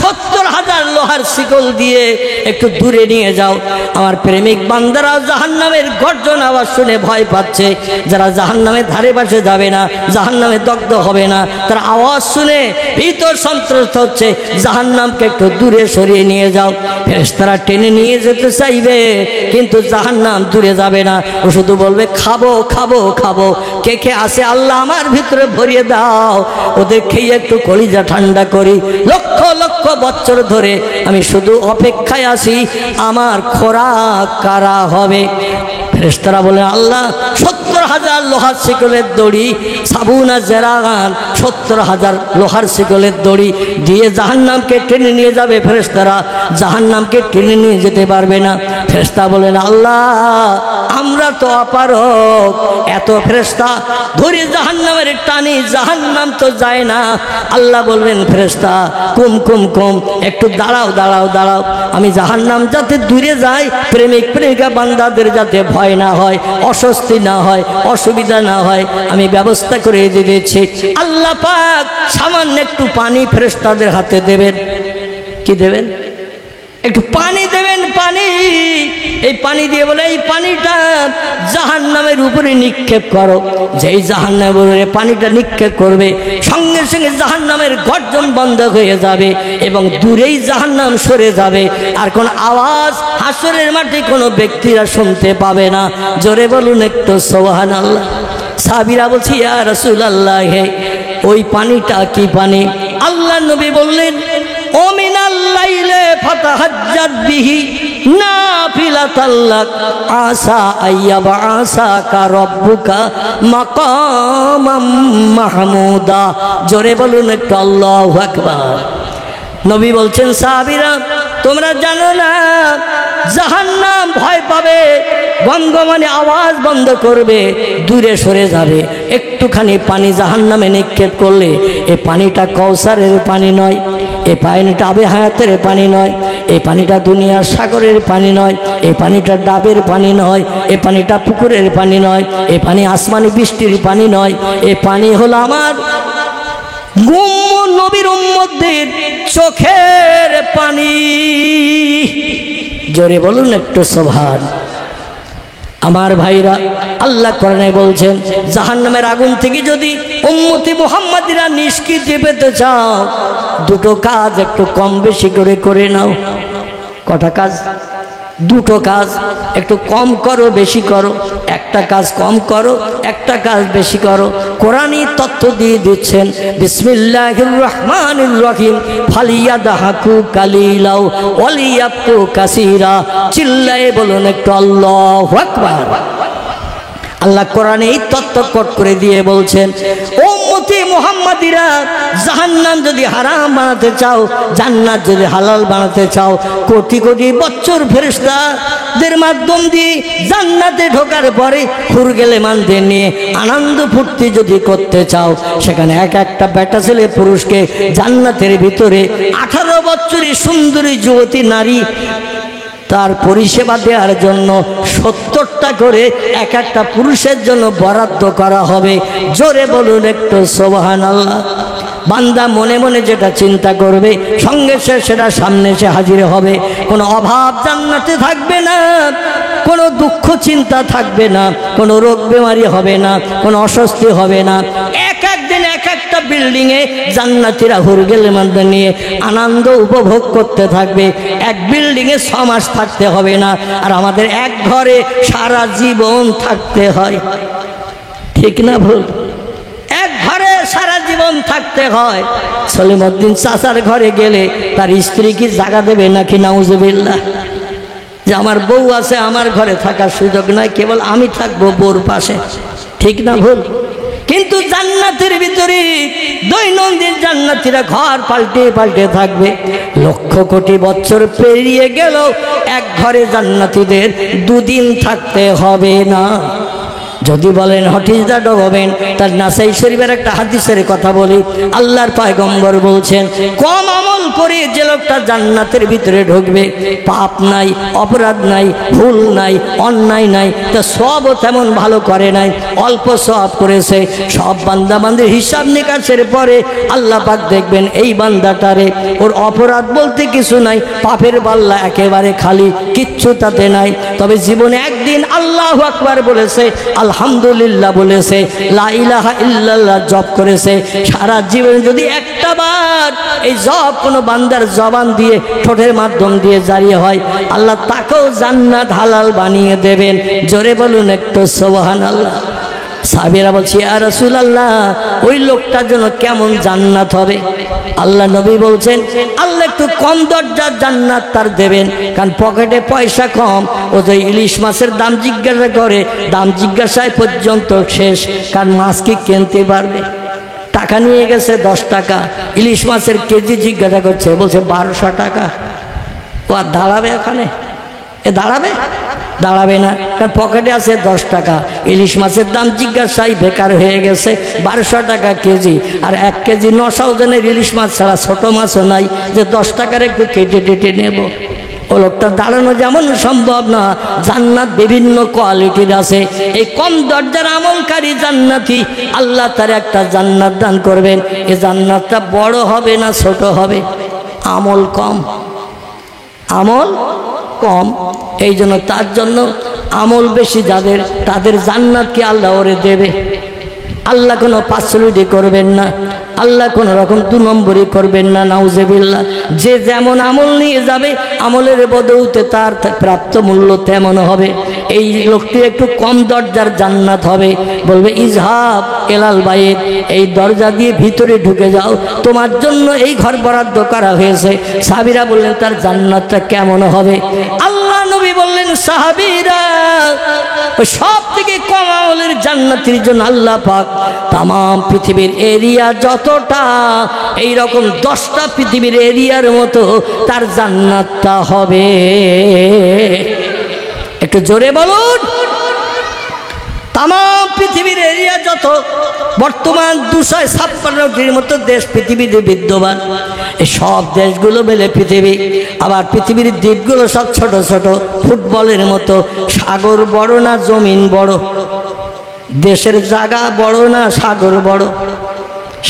Speaker 1: 70,000 লোহার শিকল দিয়ে একটু দূরে নিয়ে যাও। আমার প্রেমিক বান্দারা জাহান্নামের গর্জন আওয়াজ শুনে ভয় পাচ্ছে। যারা জাহান্নামের ধারে পাশে যাবে না, জাহান্নামে দগ্ধ হবে না, তারা আওয়াজ শুনে ভীতর সন্ত্রস্ত হচ্ছে, জাহান্নামকে একটু দূরে সরিয়ে নিয়ে যাও। ফেরেশতারা টেনে নিয়ে যেতে চাইবে, কিন্তু জাহান্নাম দূরে যাবে না। ও শুধু বলবে খাবো খাবো খাবো। কে কে আসে আল্লাহ আমার ভিতরে ভরিয়ে দাও, ওদের খেয়ে একটু কলিজা ঠান্ডা করি। লক্ষ লক্ষ বছর ধরে আমি শুধু অপেক্ষায় আছি, আমার খোরাক কারা হবে। ফেরেশতারা বলে আল্লাহ 70,000 লোহার শিকলের দড়ি, সাবুনা জেরাগান 70,000 লোহার শিকলের দড়ি দিয়ে জাহান্নামকে টেনে নিয়ে যাবে। ফেরেশতারা জাহান্নামকে টেনে নিয়ে যেতে পারবে না। ফেরেশতা বলেন আল্লাহ আমরা তো অপারগ, এত ফেরেশতা ধরে জাহান্নামের টানি, জাহান্নাম তো যায় না। আল্লাহ বলবেন ফেরেশতা কুম কুম কুম, একটু দাঁড়াও দাঁড়াও দাঁড়াও, আমি জাহান্নাম যাতে দূরে যাই, প্রেমিক প্রেমিকা বান্দাদের যাতে ভয় না হয়, অস্বস্তি না হয়, অসুবিধা না হয়, আমি ব্যবস্থা করে দিয়েছি। আল্লাহ পাক সামান্য একটু পানি ফেরেশতাদের হাতে দেবেন। কি দেবেন? একটু পানি দেবেন, পানি। এই পানি দিয়ে বলে এই পানিটা জাহান্নামের উপরে নিক্ষেপ করো। যেই জাহান্নামের উপরে পানিটা নিক্ষেপ করবে, সঙ্গে সঙ্গে জাহান্নামের গর্জন বন্ধ হয়ে যাবে এবং দূরেই জাহান্নাম সরে যাবে। আর কোন আওয়াজ হাসরের মাঠে কোনো ব্যক্তিরা শুনতে পাবে না। জোরে বলুন একটু সুবহানাল্লাহ। সাহাবীরা বলছি ইয়া রাসূলুল্লাহ, ওই পানিটা কি পানি? আল্লাহ নবী বললেন ও মিনাল লাইলে ফাতাহাজ্জাদ বিহি নাফিলাতাল লাক আসা আইয়াবা আসাকা রাব্বুকা মাকামাম মাহমুদা। জোরে বলুন একটু আল্লাহু আকবার। নবী বলছেন সাহাবীরা তোমরা জানো না জাহান্নাম ভয় পাবে, গমগমানি আওয়াজ বন্ধ করবে, দূরে সরে যাবে। একটুখানি পানি জাহান্নামে নিক্ষেপ করলে এই পানিটা কৌসারের পানি নয়, এই পানিটা আবে হায়াতের পানি নয়, এই পানিটা দুনিয়ার সাগরের পানি নয়, এই পানিটা ডাবের পানি নয়, এই পানিটা পুকুরের পানি নয়, এই পানি আসমানি বৃষ্টির পানি নয়, এই পানি হলো আমার নবীর উম্মতদের চোখের পানি। জোরে বলুন একটু সুবহান। আমার ভাইরা আল্লাহ কোরআনে বলছেন জাহান্নামের আগুন থেকে যদি উম্মতি মুহাম্মাদিরা নিষ্কৃতি পেতে চাও, দুটো কাজ একটু কম বেশি করে করে নাও। কটা কাজ? দুটো কাজ। একটু কম করো বেশি করো, একটা কাজ কম করো, একটা কাজ বেশি করো। কোরআনই তথ্য দিয়ে দিচ্ছেন বিসমিল্লাহির রহমানির রহিম ফালিয়াদহাকু কালিলাও ওয়ালিয়াবকু কাসীরা। চিল্লায়ে বলুন একটু আল্লাহু আকবার। আল্লাহ কোরআনে এই তথ্য কোট করে দিয়ে বলছেন উম্মতি মুহাম্মাদিরা জাহান্নাম যদি হারাম বানাতে চাও, জান্নাত যদি হালাল বানাতে চাও, কোটি কোটি বছর ফেরেশতাদের মাধ্যম দিয়ে জান্নাতে ঢোকার পরে হুরগেলেমানদের নিয়ে আনন্দ ফুর্তি যদি করতে চাও, সেখানে এক একটা বেটা ছেলে পুরুষকে জান্নাতের ভিতরে 18 বছরের সুন্দরী যুবতী নারী তার পরিষেবা দেওয়ার জন্য 70টা করে এক একটা পুরুষের জন্য বরাদ্দ করা হবে। জোরে বলুন একটু সুবহানাল্লাহ। বান্দা মনে মনে যেটা চিন্তা করবে সঙ্গে সেটা সামনে এসে হাজির হবে। কোনো অভাব জান্নাতে থাকবে না, কোনো দুঃখ চিন্তা থাকবে না, কোনো রোগ বেমারি হবে না, কোনো অস্বস্তি হবে না। এক একদিন এক একটা বিল্ডিংয়ে জান্নাতীরা হুরগেলেমানদের নিয়ে আনন্দ উপভোগ করতে থাকবে। এক বিল্ডিংয়ে 6 মাস থাকতে হবে না, আর আমাদের এক ঘরে সারা জীবন থাকতে হয়। ঠিক না ভুল? এক ঘরে সারা জীবন থাকতে হয়। সলিমউদ্দিন চাচার ঘরে গেলে তার স্ত্রী কি জায়গা দেবে নাকি? নাউজুবিল্লাহ। যে আমার বউ আছে, আমার ঘরে থাকার সুযোগ নাই, কেবল আমি থাকবো বউর পাশে। ঠিক না ভুল? কিন্তু জান্নাতের ভিতরে দৈনন্দিন জান্নাতীরা ঘর পাল্টে পাল্টে থাকবে। লক্ষ কোটি বছর পেরিয়ে গেল এক ঘরে জান্নাতীদের 2 দিন থাকতে হবে না। যদি বলেন হোয়াট ইজ দ্য ডকুমেন্ট, তার নাসাই শরীফের একটা হাদিসের কথা বলি। আল্লাহর পয়গম্বর বলছেন, কম আমল করে যে লোকটা জান্নাতের ভিতরে ঢুকবে, পাপ নাই, অপরাধ নাই, ভুল নাই, অন্যায় নাই, তা সবও তেমন ভালো করে নাই, অল্প সব করেছে। সব বান্দাবান্দির হিসাব নিকাশের পরে আল্লাহ পাক দেখবেন এই বান্দাটারে ওর অপরাধ বলতে কিছু নাই, পাপের পাল্লা একেবারে খালি, কিচ্ছু তাতে নাই। তবে জীবনে একদিন আল্লাহু আকবার বলেছে, আলহামদুলিল্লাহ বলেছে, লা ইলাহা ইল্লাল্লাহ জপ করেছে। সারা জীবনে যদি একটা বার এই জপ কোনো বান্দার জবান দিয়ে ঠোঁটের মাধ্যম দিয়ে জারি হয়, আল্লাহ তাকেও জান্নাত হালাল বানিয়ে দেবেন। জোরে বলুন একটু সুবহানাল্লাহ। সাহাবীরা বলছে, ইয়া রাসূলুল্লাহ, ওই লোকটার জন্য কেমন জান্নাত হবে? আল্লাহ নবী বলছেন, আল্লাহ একটু কম দরজার জান্নাত তার দেবেন, কারণ পকেটে পয়সা কম। ও তো ইলিশ মাছের দাম জিজ্ঞাসা করে, দাম জিজ্ঞাসায় পর্যন্ত শেষ, কারণ মাছ কি কিনতে পারবে? টাকা নিয়ে গেছে 10 টাকা, ইলিশ মাছের কেজি জিজ্ঞাসা করছে, বলছে 1200 টাকা। ও আর দাঁড়াবে ওখানে? এ দাঁড়াবে? দাঁড়াবে না, কারণ পকেটে আছে 10 টাকা। ইলিশ মাছের দাম জিজ্ঞাসাই বেকার হয়ে গেছে, 1200 টাকা কেজি। আর 1 কেজি 900 ওজনের ইলিশ মাছ ছাড়া ছোট মাছও নাই যে 10 টাকার একটু কেটে টেটে নেব। ও লোকটা দাঁড়ানো যেমন সম্ভব না। জান্নাত বিভিন্ন কোয়ালিটির আছে। এই কম দরজার আমলকারী জান্নাতি, আল্লাহ তার একটা জান্নাত দান করবেন। এই জান্নাতটা বড় হবে না ছোট হবে? আমল কম, আমল কম। এই জন্য তার জন্য আমল বেশি যাদের, তাদের জান্নাতকে আল্লাহ ওরে দেবে। আল্লাহ কোনো পাঁচলুটি করবেন না, আল্লাহ কোনো রকম 2 নম্বরই করবেন না, নাউজুবিল্লাহ। যে যেমন আমল নিয়ে যাবে, আমলের বদৌলতে তার প্রাপ্ত মূল্য তেমন হবে। এই লোকটি একটু কম দরজার জান্নাত হবে, বলবে ইজহাব এলাল বাইত, এই দরজা দিয়ে ভিতরে ঢুকে যাও, তোমার জন্য এই ঘর বরাদ্দ করা হয়েছে। সাহাবীরা বললেন, তার জান্নাতটা কেমন হবে? আল্লাহ নবী বললেন, সাহাবীরা, সব থেকে কম আমলের জান্নাতের জন্য আল্লাহ পাক তাম পৃথিবীর এরিয়া যতটা, এইরকম 10টা পৃথিবীর এরিয়ার মতো তার জান্নাতটা হবে। একটু জোরে বলুন। তাম পৃথিবীর এরিয়া যত, বর্তমান 256টির মতো দেশ পৃথিবীতে বিদ্যমান। এই সব দেশগুলো মিলে পৃথিবী। আবার পৃথিবীর দ্বীপগুলো সব ছোট ছোট, ফুটবলের মতো। সাগর বড় না জমিন বড়? দেশের জায়গা বড় না সাগর বড়?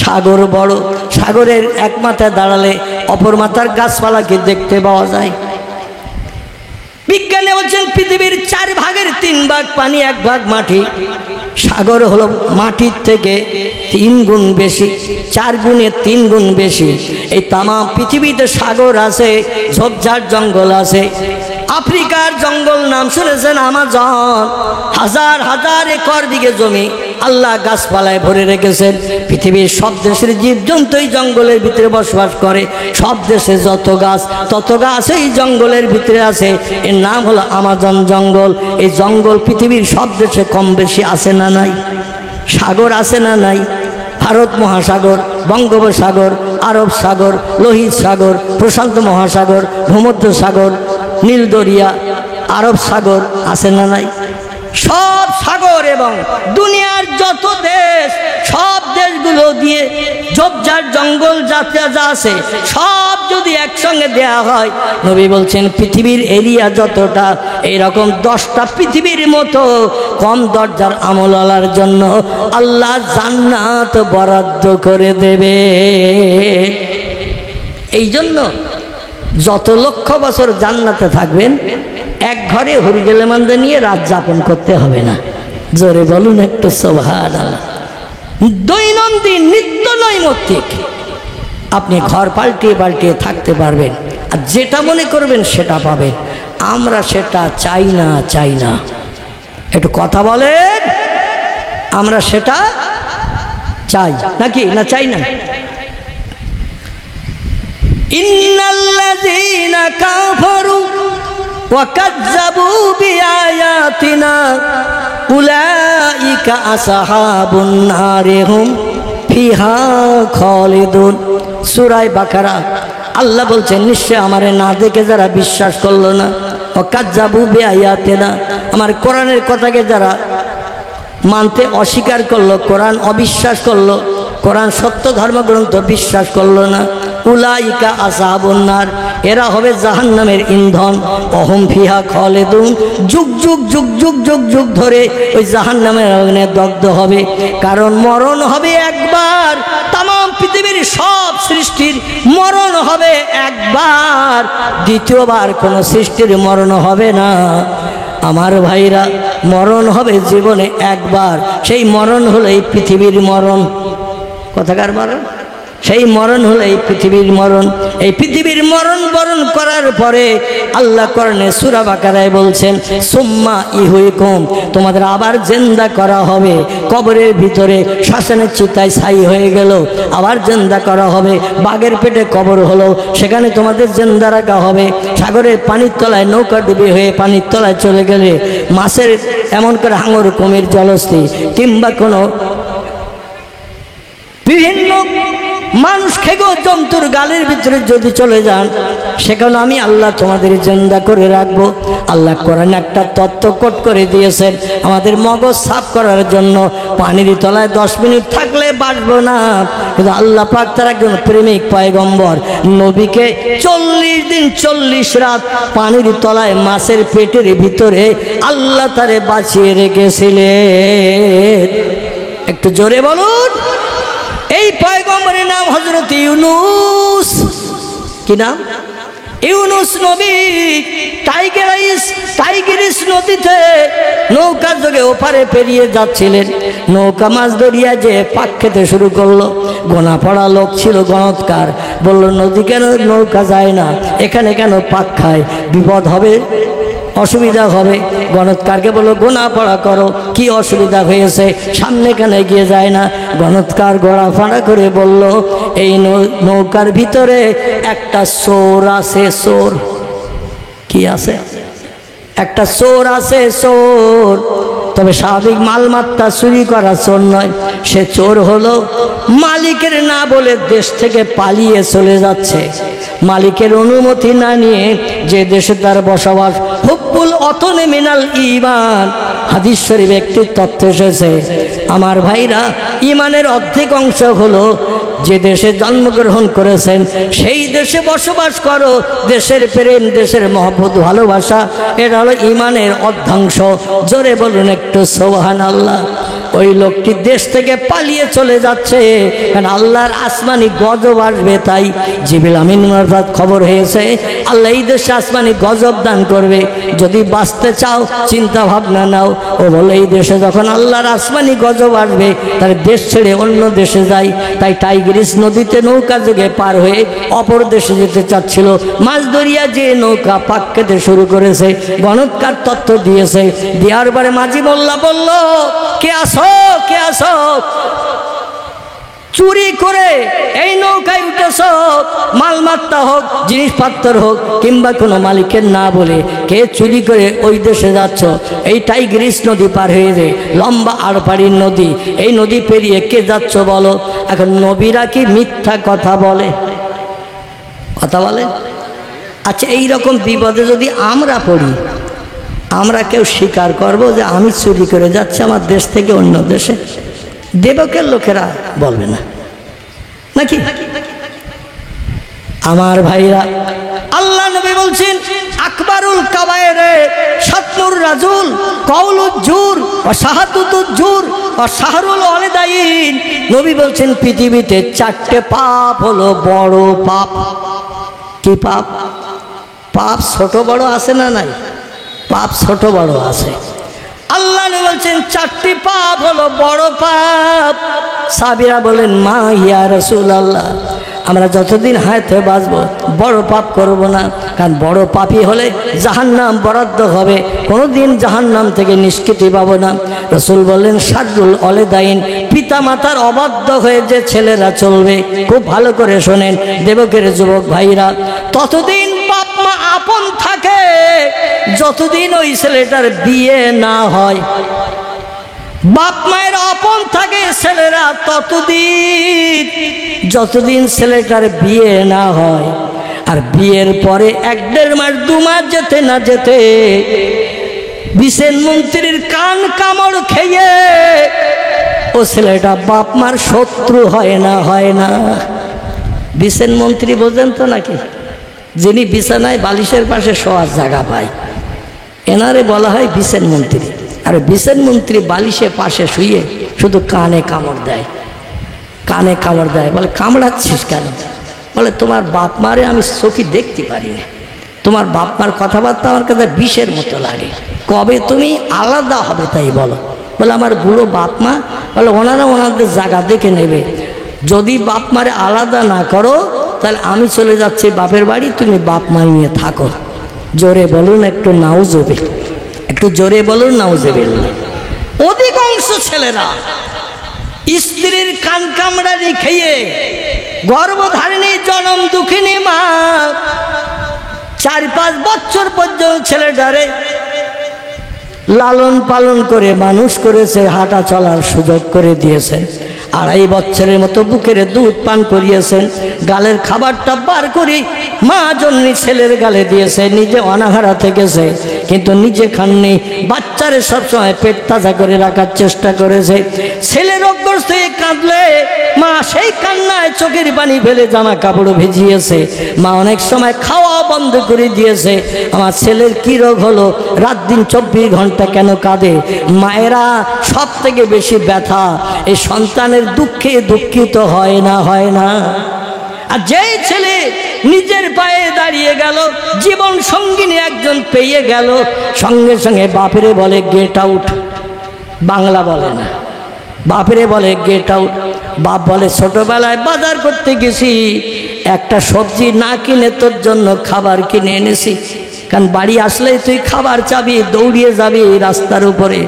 Speaker 1: সাগর বড়। সাগরের এক মাথায় দাঁড়ালে অপর মাথার গাছপালাকে দেখতে পাওয়া যায়। বিজ্ঞানী বলছেন, পৃথিবীর 4 ভাগের 3 ভাগ পানি, 1 ভাগ মাটি। সাগর হলো মাটির থেকে 3 গুণ বেশি, 4 গুণে 3 গুণ বেশি। এই তাম পৃথিবীতে সাগর আছে, ঝোপঝাড় জঙ্গল আছে। আফ্রিকার জঙ্গল নাম শুনেছেন? আমাজন। হাজার হাজার একর দিকে জমি আল্লাহ গাছপালায় ভরে রেখেছেন। পৃথিবীর সব দেশের জীবজন্তু এই জঙ্গলের ভিতরে বসবাস করে। সব দেশে যত গাছ, তত গাছ এই জঙ্গলের ভিতরে আছে। এর নাম হলো আমাজন জঙ্গল। এই জঙ্গল পৃথিবীর সব দেশে কম বেশি আছে না নাই? সাগর আছে না নাই? ভারত মহাসাগর, বঙ্গোপসাগর, আরব সাগর, লোহিত সাগর, প্রশান্ত মহাসাগর, ভূমধ্য সাগর, নীল দরিয়া, আরব সাগর আছে না নাই? সব সাগর এবং দুনিয়ার যত দেশ, সব দেশগুলো দিয়ে ঝোপঝাড় জঙ্গল যা আছে, সব যদি একসঙ্গে দেয়া হয়, নবী বলছেন পৃথিবীর এরিয়া যতটা, এইরকম 10টা পৃথিবীর মতো কম দরজার আমলওয়ালার জন্য আল্লাহ জান্নাত বরাদ্দ করে দেবে। এই জন্য যত লক্ষ বছর জান্নাতে থাকবেন, এক ঘরে হরিগেলে মান্দা নিয়ে রাত যাপন করতে হবে না। জোরে বলুন একটু সুবহানাল্লাহ। দৈনন্দিন নিত্য নৈমিত্তিক আপনি ঘর পাল্টিয়ে পাল্টিয়ে থাকতে পারবেন, আর যেটা মনে করবেন সেটা পাবেন। আমরা সেটা চাই না, চাই না। একটু কথা বলেন, আমরা সেটা চাই নাকি না চাই না? ইন্নাল্লাযীনা কাফারু ওয়া কাযযাবু বিআয়াতিনা উলাইকা আসহাবুন নারি হুম ফিহা খালিদুন। সূরা বাকারা। আল্লাহ বলছেন, নিশ্চয় আমারে না দেখে যারা বিশ্বাস করলো না, ওয়া কাযযাবু বিআয়াতিনা, আমার কোরআনের কথাকে যারা মানতে অস্বীকার করলো, কোরআন অবিশ্বাস করলো, কোরআন সত্য ধর্মগ্রন্থ বিশ্বাস করলো না। উলাইকা আসহাবুন নার, এরা হবে জাহান্নামের ইন্ধন। অহুম ফিহা খালিদুন, যুগ যুগ যুগ যুগ যুগ যুগ ধরে ওই জাহান্নামের আগুনে দগ্ধ হবে। কারণ মরণ হবে একবার, তাম পৃথিবীর সব সৃষ্টির মরণ হবে একবার, দ্বিতীয়বার কোনো সৃষ্টির মরণ হবে না। আমার ভাইরা, মরণ হবে জীবনে একবার, সেই মরণ হলো এই পৃথিবীর মরণ। কথাকার মরণ, সেই মরণ হলো এই পৃথিবীর মরণ। এই পৃথিবীর মরণ বরণ করার পরে আল্লাহ কোরআনে সূরা বাকারায় বলছেন, সুম্মা ইহুইকুম, তোমাদের আবার জিন্দা করা হবে। কবরের ভিতরে শ্মশানের চিতায় ছাই হয়ে গেল, আবার জিন্দা করা হবে। বাঘের পেটে কবর হলো, সেখানে তোমাদের জিন্দা রাখা হবে। সাগরের পানির তলায় নৌকা ডুবে হয়ে পানির তলায় চলে গেলে মাছের এমন করে হাঙর কুমির জলস্থি কিংবা কোনো বিভিন্ন মানুষ খেগো জন্তুর গালের ভিতরে যদি চলে যান, সেখানে আমি আল্লাহ তোমাদের জিন্দা করে রাখবো। আল্লাহ কোরআনে একটা তত্ত্ব কোট করে দিয়েছেন আমাদের মগজ সাফ করার জন্য। পানির তলায় 10 মিনিট থাকলে বাঁচবো না, কিন্তু আল্লাহ পাক তার একজন প্রেমিক পয়গম্বর নবীকে 40 দিন 40 রাত পানির তলায় মাছের পেটের ভিতরে আল্লাহ তারে বাঁচিয়ে রেখেছিলেন। একটু জোরে বলুন। এই পয়গম্বরের নাম হযরত ইউনূস। কি নাম? ইউনূস নবী টাইগ্রিস নদীতে নৌকার যোগে ওপারে পেরিয়ে যাচ্ছিলেন। নৌকা মাছ ধরিয়া যে পাক খেতে শুরু করলো। গোনা পড়া লোক ছিল গণৎকার, বলল নদী কেন নৌকা যায় না, এখানে কেন পাক খায়, বিপদ হবে, অসুবিধা হবে। গণৎকারকে বললো গোনা পড়া করো, কি অসুবিধা হয়েছে, সামনে কেন এগিয়ে যায় না। গণৎকার গড়া ফাড়া করে বলল, এই নৌকার ভিতরে একটা চোর আছে। চোর কি আছে? একটা চোর আছে, চোর। তবে স্বাভাবিক মালমাত্রা চুরি করা চোর নয়, সে চোর হলো মালিকের না বলে দেশ থেকে পালিয়ে চলে যাচ্ছে। মালিকের অনুমতি না নিয়ে যে দেশে তার বসবাস। হুব্বুল অতনে মিনাল ঈমান, হাদিস শরীফে একটি তথ্য এসেছে। আমার ভাইরা, ঈমানের অর্ধেক অংশ হলো যে দেশে জন্মগ্রহণ করেছেন সেই দেশে বসবাস করো। দেশের প্রেম, দেশের মহব্বত, ভালোবাসা, এটা হলো ঈমানের অর্ধাংশ। জোরে বলুন একটু সুবহানাল্লাহ। ওই লোকটি দেশ থেকে পালিয়ে চলে যাচ্ছে, কারণ আল্লাহর আসমানি গজব আসবে। তাই জিবরিল আমিন মারফত খবর হয়েছে আল্লাহ এই দেশে আসমানি গজব দান করবে। যদি বাঁচতে চাও চিন্তা ভাবনা নাও। ও বলে এই দেশে যখন আল্লাহর আসমানি গজব আসবে তাহলে দেশ ছেড়ে অন্য দেশে যাই। তাই টাইগ্রিস নদীতে নৌকা যোগে পার হয়ে অপর দেশে যেতে চাচ্ছিল। মাছ ধরিয়া যে নৌকা পাক খেতে শুরু করেছে। গণৎকার তথ্য দিয়েছে, দেওয়ার পরে মাঝি মোল্লা বলল, কে আসো, কে আসো, চুরি করে এই নৌকায় উঠেছ, মালমাত্তা হোক, জিনিসপত্র হোক, কিংবা কোনো মালিকের না বলে কে চুরি করে ওই দেশে যাচ্ছ? এই টাইগ্রিস নদী পার হয়ে যায়, লম্বা আড়পাড়ির নদী। এই নদী পেরিয়ে কে যাচ্ছ বলো? এখন নবীরা কি মিথ্যা কথা বলে? কথা বলে? আচ্ছা, এই রকম বিপদে যদি আমরা পড়ি, আমরা কেউ স্বীকার করব যে আমি চুরি করে যাচ্ছি আমার দেশ থেকে অন্য দেশে? দেবকের লোকেরা বলবে না নাকি? আমার ভাইরা, আল্লাহ নবী বলছেন আকবারুল কাবায়েরে শাতমুর রাজুল কওলুজ জুর ওয়া শাহাদাতুজ জুর ওয়া শাহরুল ওয়ালিদাইন। নবী বলছেন পৃথিবীতে 4টে পাপ হলো বড় পাপ। কি পাপ? পাপ ছোট বড় আছে না নাই? পাপ ছোট বড় আছে। আল্লাহ বলছেন 4টি পাপ হলো বড় পাপ। সাহাবীরা বলেন, মা ইয়া রাসূলুল্লাহ, আমরা যতদিন হায়াতে বাঁচবো বড় পাপ করব না, কারণ বড় পাপী হলে জাহান্নাম বরাদ্দ হবে, কোনোদিন জাহান্নাম থেকে নিষ্কৃতি পাবো না। রাসূল বললেন, শাররুল ওয়ালিদাইন, পিতা মাতার অবাধ্য হয়ে যে ছেলেরা চলবে। খুব ভালো করে শোনেন দেবকের যুবক ভাইরা, ততদিন বাপ মা আপন থাকে যতদিন ওই ছেলেটার বিয়ে না হয়। বাপ মায়ের আপন থাকে ছেলেরা ততদিন যতদিন ছেলেটার বিয়ে না হয়। আর বিয়ের পরে 1-1.5 মাস 2 মাস যেতে না যেতে বিশেন মন্ত্রীর কান কামড় খেয়ে ও ছেলেটা বাপ মার শত্রু হয় না, হয় না। বিশেন মন্ত্রী বোঝেন তো নাকি, যিনি বিছানায় বালিশের পাশে শোয়ার জায়গা পায়, এনারে বলা হয় বিশেন মন্ত্রী। আর বিশেন মন্ত্রী বালিশে পাশে শুয়ে শুধু কানে কামড় দেয়, কানে কামড় দেয়। বলে কামড়াচ্ছিস কেন? বলে তোমার বাপ মারে আমি চোখে দেখতে পারি না, তোমার বাপ মার কথাবার্তা আমার কাছে বিষের মতো লাগে, কবে তুমি আলাদা হবে তাই বলো। বলে আমার বুড়ো বাপ মা, বলে ওনারা ওনাদের জায়গা দেখে নেবে, যদি বাপ মারে আলাদা না করো তাহলে আমি চলে যাচ্ছি বাপের বাড়ি, তুমি বাপ মা নিয়ে থাকো। জোরে বলুন একটু নাউজুবিল, একটু জোরে বলুন নাউজুবিল্লাহ। অধিকাংশ ছেলেরা স্ত্রীর কান কামড়ানি খেয়ে গর্ভধারিণী জনম দুঃখিনী মা 4-5 বছর পর্যন্ত ছেলেটারে লালন পালন করে মানুষ করেছে, হাঁটা চলার সুযোগ করে দিয়েছেন। 2.5 বছরের মতো বুকের দুধ পান করিয়েছেন, গালের খাবারটা বার করে মা জন্যই ছেলের গালে দিয়েছে, নিজে অনাহারা থেকেছে কিন্তু নিজে খাননি, বাচ্চারে সবসময় পেট তাজা করে রাখার চেষ্টা করেছে। ছেলে রোগগ্রস্ত হয়ে কাঁদলে মা সেই কান্নায় চোখের পানি ফেলে জামা কাপড় ভিজিয়েছে, মা অনেক সময় খাওয়া বন্ধ করে দিয়েছে। আমার ছেলের কি রোগ হলো, রাত দিন 24 ঘন্টা কেন কাঁদে? মায়েরা সব থেকে বেশি ব্যথা এই সন্তানের দুঃখে দুঃখিত হয় না, হয় না। আর যেই ছেলে নিজের পায়ে দাঁড়িয়ে গেল, জীবন সঙ্গিনী একজন পেয়ে গেল, সঙ্গে সঙ্গে বাপেরে বলে গেট আউট, বাংলা বলে না, বাপেরে বলে গেট আউট। বাপ বলে ছোটবেলায় বাজার করতে গেছি, একটা সবজি না কিনে তোর জন্য খাবার কিনে এনেছি, কারণ বাড়ি আসলেই তুই খাবার চাবি, দৌড়িয়ে যাবি রাস্তার উপরে,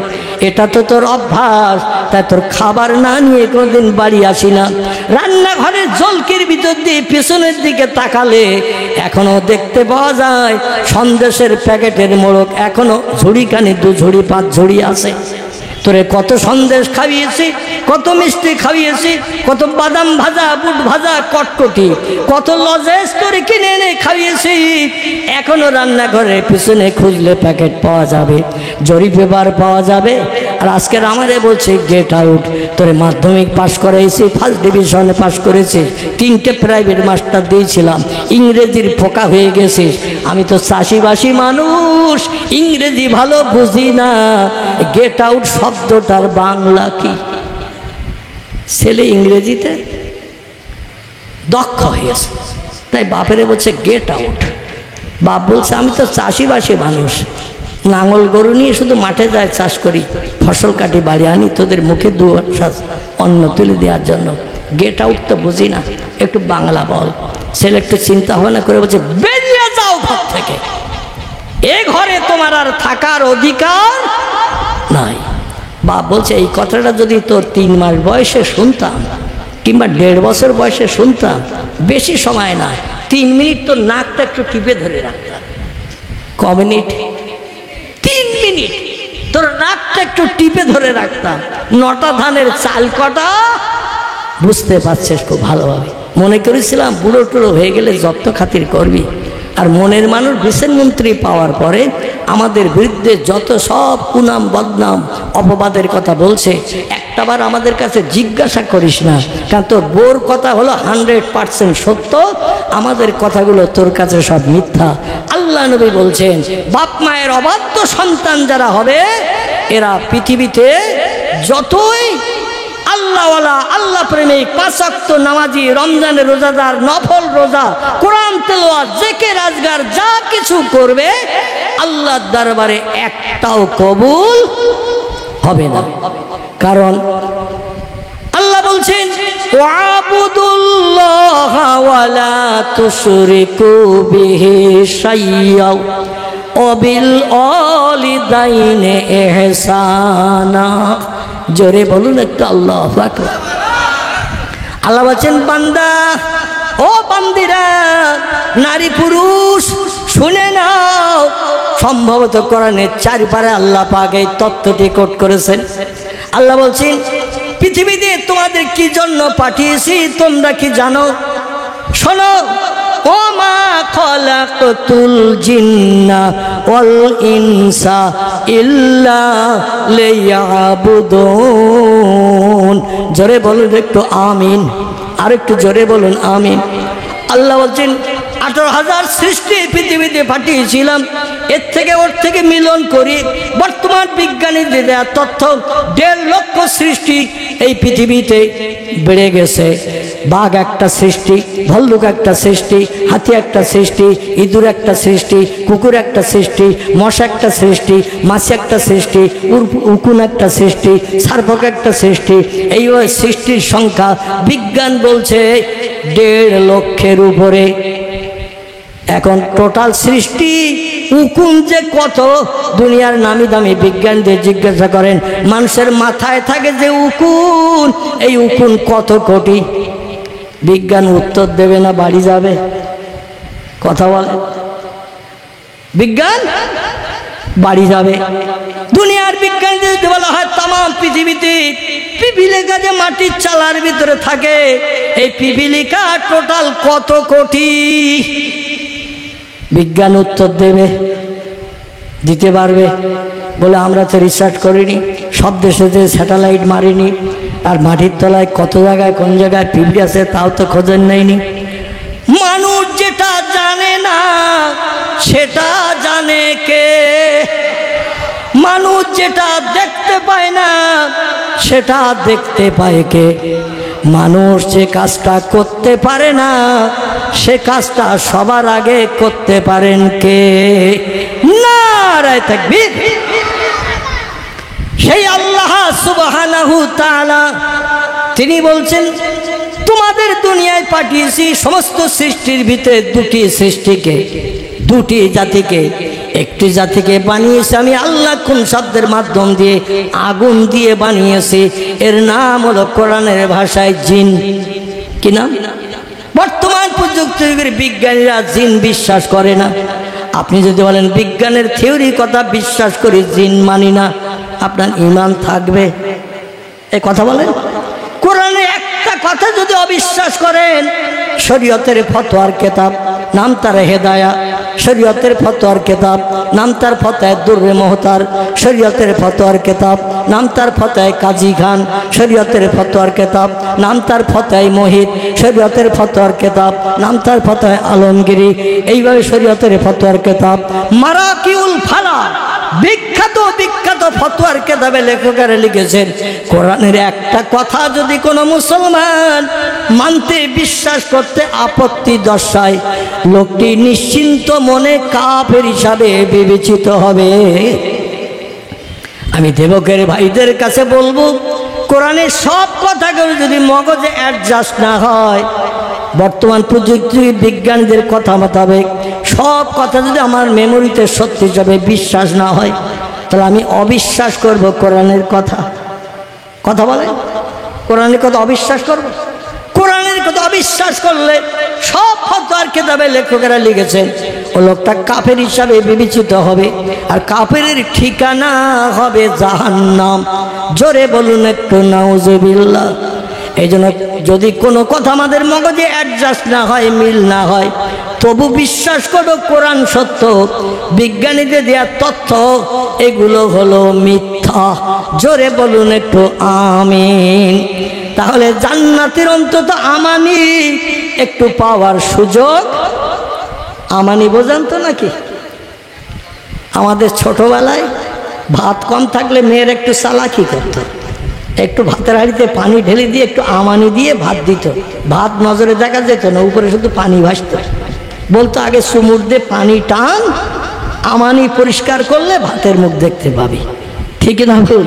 Speaker 1: এটা তো তোর অভ্যাস, তাই তোর খাবার না নিয়ে কোনোদিন বাড়ি আসি না। রান্নাঘরের জলকির ভিতর দিয়ে পিছনের দিকে তাকালে এখনো দেখতে পাওয়া যায় সন্দেশের প্যাকেটের মোড়ক, এখনো ঝুড়িখানি 2 ঝুড়ি 5 ঝুড়ি আছে। তোরে কত সন্দেশ খাইয়েছি, কত মিষ্টি খাইয়েছি, কত বাদাম ভাজা, বুট ভাজা, কটকটি, কত লজেস তোরে কিনে এনে খাইয়েছি, এখনো রান্নাঘরে পিছনে খুঁজলে প্যাকেট পাওয়া যাবে, জরি পেপার পাওয়া যাবে। আর আজকের আমারে বলছে গেট আউট। তোরে মাধ্যমিক পাশ করাইছি, 1st ডিভিশনে পাশ করেছি, 3টে প্রাইভেট মাস্টার দিয়েছিলাম, ইংরেজির ফোকা হয়ে গেছিস। আমি তো চাষিবাসী মানুষ, ইংরেজি ভালো বুঝি না, গেট আউট শব্দটার বাংলা কি? ছেলে ইংরেজিতে দক্ষ হয়েছে, তাই বাপেরে বলছে গেট আউট। বাপ বলছে আমি তো চাষিবাসী মানুষ, নাঙল গরু নিয়ে শুধু মাঠে যায়, চাষ করি, ফসল কাটি, বাড়ি আনি, তোদের মুখে 2 অন্ন তুলে দেওয়ার জন্য। গেট আউট তো বুঝি না, একটু বাংলা বল। ছেলে একটু চিন্তা ভাবনা করে বলছে বেরিয়ে যাও ঘর থেকে, এ ঘরে তোমার আর থাকার অধিকার নাই। বাপ বলছে এই কথাটা যদি তোর 3 মাস বয়সে শুনতাম কিংবা 1.5 বছর বয়সে শুনতাম, বেশি সময় না, 3 মিনিট তোর নাকটা একটু টিপে ধরে রাখতাম। ক মিনিট? 3 মিনিট তোর নাকটা একটু টিপে ধরে রাখতাম। 9টা ধানের চাল কটা বুঝতে পারছিস খুব ভালোভাবে। মনে করেছিলাম বুড়ো টুড়ো হয়ে গেলে যত্ন খাতির করবি। আর মনের মানুষ বিশেন মন্ত্রী পাওয়ার পরে আমাদের বিরুদ্ধে যত সব কুনাম বদনাম অপবাদের কথা বলছে, একটাবার আমাদের কাছে জিজ্ঞাসা করিস না, কারণ তোর বোর কথা হলো 100% সত্য, আমাদের কথাগুলো তোর কাছে সব মিথ্যা। আল্লাহ নবী বলছেন বাপ মায়ের অবাধ্য সন্তান যারা হবে এরা পৃথিবীতে যতই আল্লাহওয়ালা, আল্লাহ প্রেমিক, 5 ওয়াক্ত নামাজি, রমজানের রোজাদার, নফল রোজা, কোরআন তেলাওয়াত, জিকির আজগার যা কিছু করবে আল্লাহর দরবারে একটাও কবুল হবে না। কারণ আল্লাহ বলছেন ওয়াবুদুল্লাহ ওয়ালা তুশরিকু বিহি শাইয়্যা ওয়াবিল ওয়ালিদাইনি ইহসানা। জোরে বলুন একটু আল্লাহু আকবার। আল্লাহ বলছেন বান্দা, ও বান্দিরা, নারী পুরুষ শুনে নাও, সম্ভবত কোরআনের 4 পারে আল্লাহ পাক এই তত্ত্বটি কোট করেছেন। আল্লাহ বলছেন পৃথিবীতে তোমাদের কি জন্য পাঠিয়েছি তোমরা কি জানো? শোনো, ও মা খলাকতুল জিন্না ওয়াল ইনসা ইল্লা লিয়াবুদুন। জোরে বলুন একটু আমিন, আর একটু জোরে বলুন আমিন। আল্লাহ বলছেন 18,000 সৃষ্টি পৃথিবীতে পাঠিয়েছিলাম, এর থেকে ওর থেকে মিলন করি বর্তমান বিজ্ঞানীদের দেওয়া তথ্য 1.5 লক্ষ সৃষ্টি এই পৃথিবীতে বেড়ে গেছে। বাঘ একটা সৃষ্টি, ভল্লুক একটা সৃষ্টি, হাতি একটা সৃষ্টি, ইঁদুর একটা সৃষ্টি, কুকুর একটা সৃষ্টি, মশা একটা সৃষ্টি, মাছি একটা সৃষ্টি, উকুন একটা সৃষ্টি, সার্পক একটা সৃষ্টি। এই সৃষ্টির সংখ্যা বিজ্ঞান বলছে 1.5 লক্ষের উপরে। এখন টোটাল সৃষ্টি উকুন যে কত, দুনিয়ার নামি দামি বিজ্ঞানীদের জিজ্ঞাসা করেন মানুষের মাথায় থাকে যে উকুন, এই উকুন কত কোটি? বিজ্ঞান উত্তর দেবে না, বাড়ি যাবে। কথা বলে বিজ্ঞান বাড়ি যাবে। দুনিয়ার বিজ্ঞানীদের বলা হয় তাম পৃথিবীতে পিপিলিকা যে মাটির চালার ভিতরে থাকে, এই পিপিলিকা টোটাল কত কোটি? বিজ্ঞান উত্তর দেবে, দিতে পারবে? বলে আমরা তো রিসার্চ করিনি, সব দেশে যে স্যাটেলাইট মারিনি, আর মাটির তলায় কত জায়গায় কোন জায়গায় পিঁপড়ে আছে তাও তো খোঁজের নেয়নি। মানুষ যেটা জানে না সেটা জানে কে? মানুষ যেটা দেখতে পায় না সেটা দেখতে পায় কে? মানুষ যে কাজটা করতে পারে না সে কাজটা সবার আগে করতে পারেন কে? নারায়ে তাকবীর। সেই আল্লাহ সুবহানাহু তাআলা তিনি বলছেন তোমাদের দুনিয়ায় পাঠিয়েছি সমস্ত সৃষ্টির ভিতরে দুটি জাতিকে, একটি জাতিকে বানিয়েছি আমি আল্লাহ কোন শব্দের মাধ্যম দিয়ে? আগুন দিয়ে বানিয়েছি। এর নাম হলো কোরআনের ভাষায় জিন। কি নাম? বর্তমান প্রযুক্তির বিজ্ঞানীরা জিন বিশ্বাস করে না। আপনি যদি বলেন বিজ্ঞানের থিওরির কথা বিশ্বাস করি, জিন মানি না, আপনার ঈমান থাকবে? এই কথা বলেন। কোরআনে একটা কথা যদি অবিশ্বাস করেন, শরীয়তের ফতোয়ার কিতাব নাম তার হেদায়া, শরীয়তের ফতোয়ার কিতাব নাম তার ফতোয়া দুররে মুহতার, শরীয়তের ফতোয়ার কিতাব নাম তার ফতোয়া কাজী খান, শরীয়তের ফতোয়ার কিতাব নাম তার ফতোয়া মুহিত, শরীয়তের ফতোয়ার কিতাব নাম তার ফতোয়া আলমগিরি। এইভাবে শরীয়তের ফতোয়ার কিতাব মারাকিউল ফালা বিখ্যাত ফতোয়ার কিতাবে লেখকেরা লিখেছেন কোরআনের একটা কথা যদি কোনো মুসলমান মানতে বিশ্বাস করতে আপত্তি দর্শায়, লোকটি নিশ্চিন্ত মনে কাফের হিসাবে বিবেচিত হবে। আমি দেবকের ভাইদের কাছে বলবো, কোরআনের সব কথাগুলো যদি মগজে অ্যাডজাস্ট না হয়, বর্তমান প্রযুক্তি বিজ্ঞানীদের কথা মোতাবেক সব কথা যদি আমার মেমোরিতে সত্যি হিসাবে বিশ্বাস না হয়, তাহলে আমি অবিশ্বাস করব কোরআনের কথা। কথা বলে কোরআনের কথা অবিশ্বাস করব? কোরআনের কথা অবিশ্বাস করলে সব ফতোয়ার কিতাবে লেখকেরা লিখেছেন ও লোকটা কাফের হিসাবে বিবেচিত হবে, আর কাফের ঠিকানা হবে জাহান্নাম। জোরে বলুন একটু নাউজুবিল্লাহ। এই জন্য যদি কোনো কথা আমাদের মগজে অ্যাডজাস্ট না হয়, মিল না হয়, তবু বিশ্বাস করো কোরআন সত্য, বিজ্ঞানীদের দেওয়া তথ্য এগুলো হলো মিথ্যা। জোরে বলুন একটু আমিন। তাহলে জান্নাতের অন্তত আমানি একটু পাওয়ার সুযোগ। আমানি বোঝান তো নাকি? আমাদের ছোটবেলায় ভাত কম থাকলে মেয়ের একটু চালাকি করত, একটু ভাতের হাঁড়িতে পানি ঢেলে দিয়ে একটু আমানি দিয়ে ভাত দিত। ভাত নজরে দেখা যেত না, উপরে শুধু পানি ভাসত। বলতো আগে চুমুর দিয়ে পানি টান, আমানি পরিষ্কার করলে ভাতের মুখ দেখতে পাবি। ঠিক না ভুল?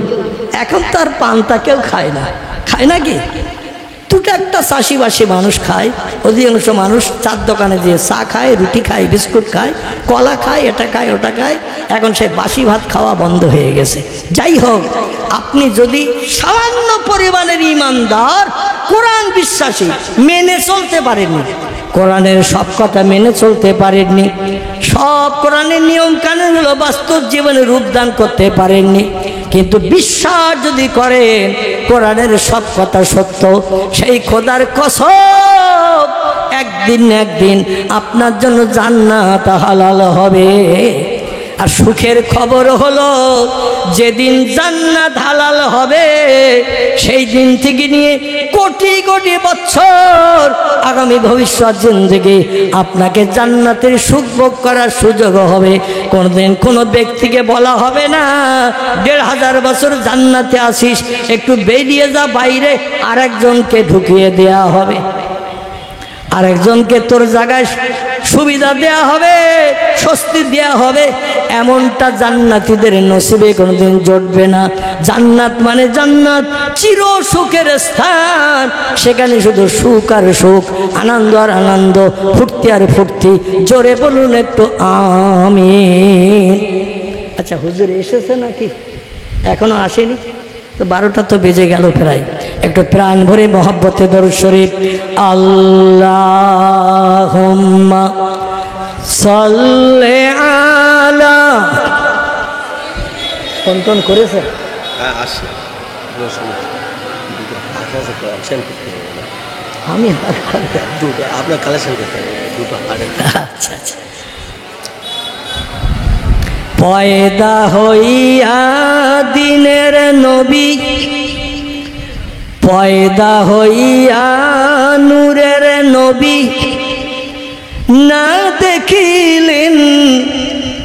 Speaker 1: এখন তার পান্তা কেউ খায় না, খায় নাকি? দুটো একটা চাষিবাসী মানুষ খায়, অধিকাংশ মানুষ চার দোকানে দিয়ে চা খায়, রুটি খায়, বিস্কুট খায়, কলা খায়, এটা খায় ওটা খায়। এখন সে বাসি ভাত খাওয়া বন্ধ হয়ে গেছে। যাই হোক, আপনি যদি সামান্য পরিমাণের ইমানদার, কোরআন বিশ্বাসী, মেনে চলতে পারেননি, কোরআনের সব কথা মেনে চলতে পারেননি, সব কোরআনের নিয়ম কানুনগুলো বাস্তব জীবনে রূপদান করতে পারেননি, কিন্তু বিশ্বাস যদি করেন কোরআনের সব কথা সত্য, সেই খোদার কসম একদিন না একদিন আপনার জন্য জান্নাত হালাল হবে। আর সুখের খবর হলো যেদিন জান্নাত হালাল হবে সেই দিন থেকে নিয়ে কোটি কোটি বছর আগামী ভবিষ্যৎ জিন্দেগি আপনাকে জান্নাতের সুখ ভোগ করার সুযোগ হবে। কোনদিন কোনো ব্যক্তিকে বলা হবে না ১,৫০০ বছর জান্নাতে আসিস, একটু বেরিয়ে যা বাইরে, আরেকজনকে ঢুকিয়ে দেয়া হবে, আরেকজনকে তোর জায়গায় সুবিধা দেয়া হবে, স্বস্তি দেয়া হবে। এমনটা জান্নাতীদের নসিবে কোনোদিন জুটবে না। জান্নাত মানে জান্নাত, চির সুখের স্থান। সেখানে শুধু সুখ আর সুখ, আনন্দ আর আনন্দ, ফুর্তি আর ফুর্তি। জোরে বলুন একটু আমিন। আচ্ছা, হুজুর এসেছে নাকি? এখনো আসেনি তো? 12টা তো বেজে গেল প্রায়। একটু প্রাণ ভরে মহব্বতে দরুদ শরীফ। আল্লাহুম্মা সাল্লি আলা। কোন করেছে? আমি আপনার কালেকশন করতে দুটো। আচ্ছা আচ্ছা। পয়দা হইয়া দিনের নবী, পয়দা হইয়া নূরের নবী, না দেখিলেন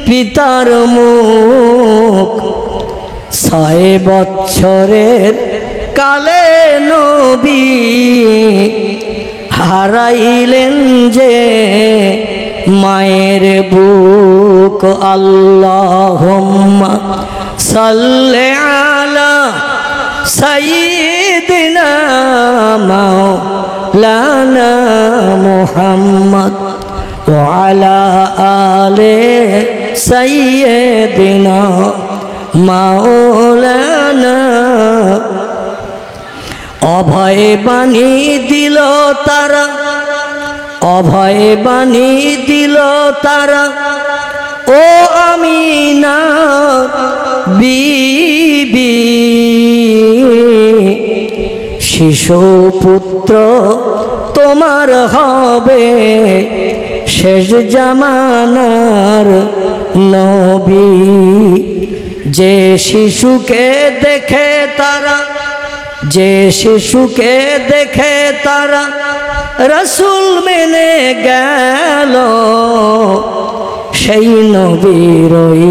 Speaker 1: পিতার মুখ। 6 বৎসরের কালে নবী হারাইলেন যে মায়ের বুক। আল্লাহুম্মা সাল্লি আলা সাইয়্যিদিনা মাওলানা মুহাম্মদ ওয়া আলা আলি সাইয়্যিদিনা মাওলানা। অভয় বাণী দিল তারা, অভয় বাণী দিল তারা, ও আমিনা বিবি। শিশু পুত্র তোমার হবে, শেষ জামানার নবী। যে শিশুকে দেখে তারা, যে শিশুকে দেখে তারা রসুল মেনে গেল, সেই নবীর ওই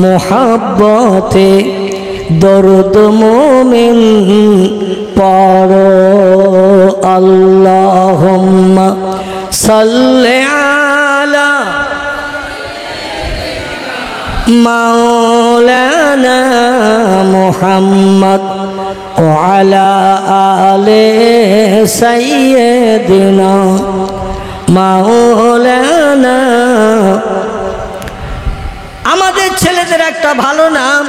Speaker 1: মোহাব্বতে দরুদ মুমিন পড়ো। আল্লাহুম্মা সাল্লি আলা মাওলানা মুহাম্মদ ওয়া আলা আলি সাইয়্যিদিনা মাওলানা। আমাদের ছেলেদের একটা ভালো নাম,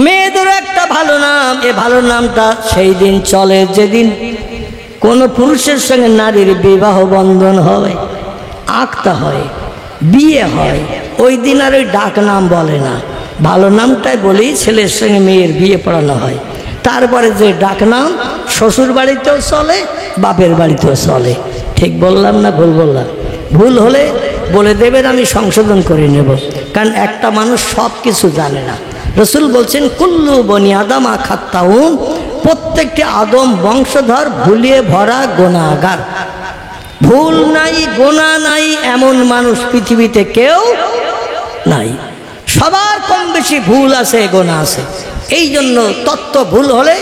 Speaker 1: মেয়েদের একটা ভালো নাম। এ ভালো নামটা সেই দিন চলে যেদিন কোনো পুরুষের সঙ্গে নারীর বিবাহ বন্ধন হয়, আঁকতা হয়, বিয়ে হয়। ওই দিন আর ওই ডাক নাম বলে না, ভালো নামটাই বলেই ছেলের সঙ্গে মেয়ের বিয়ে পড়ানো হয়। তারপরে যে ডাক নাম শ্বশুর বাড়িতেও চলে, বাপের বাড়িতেও চলে। ঠিক বললাম না ভুল বললাম? ভুল হলে বলে দেবেন, আমি সংশোধন করে নেব। কারণ একটা মানুষ সব কিছু জানে না। রসুল বলছেন কুল্লু বনি আদম খাত্তাউন, প্রত্যেকটি আদম বংশধর ভুলিয়ে ভরা গুনাহগার। ভুল নাই, গুনাহ নাই এমন মানুষ পৃথিবীতে কেউ নাই। সবার কম বেশি ভুল আছে, গুনাহ আছে। এই জন্য তত্ত্ব ভুল হলে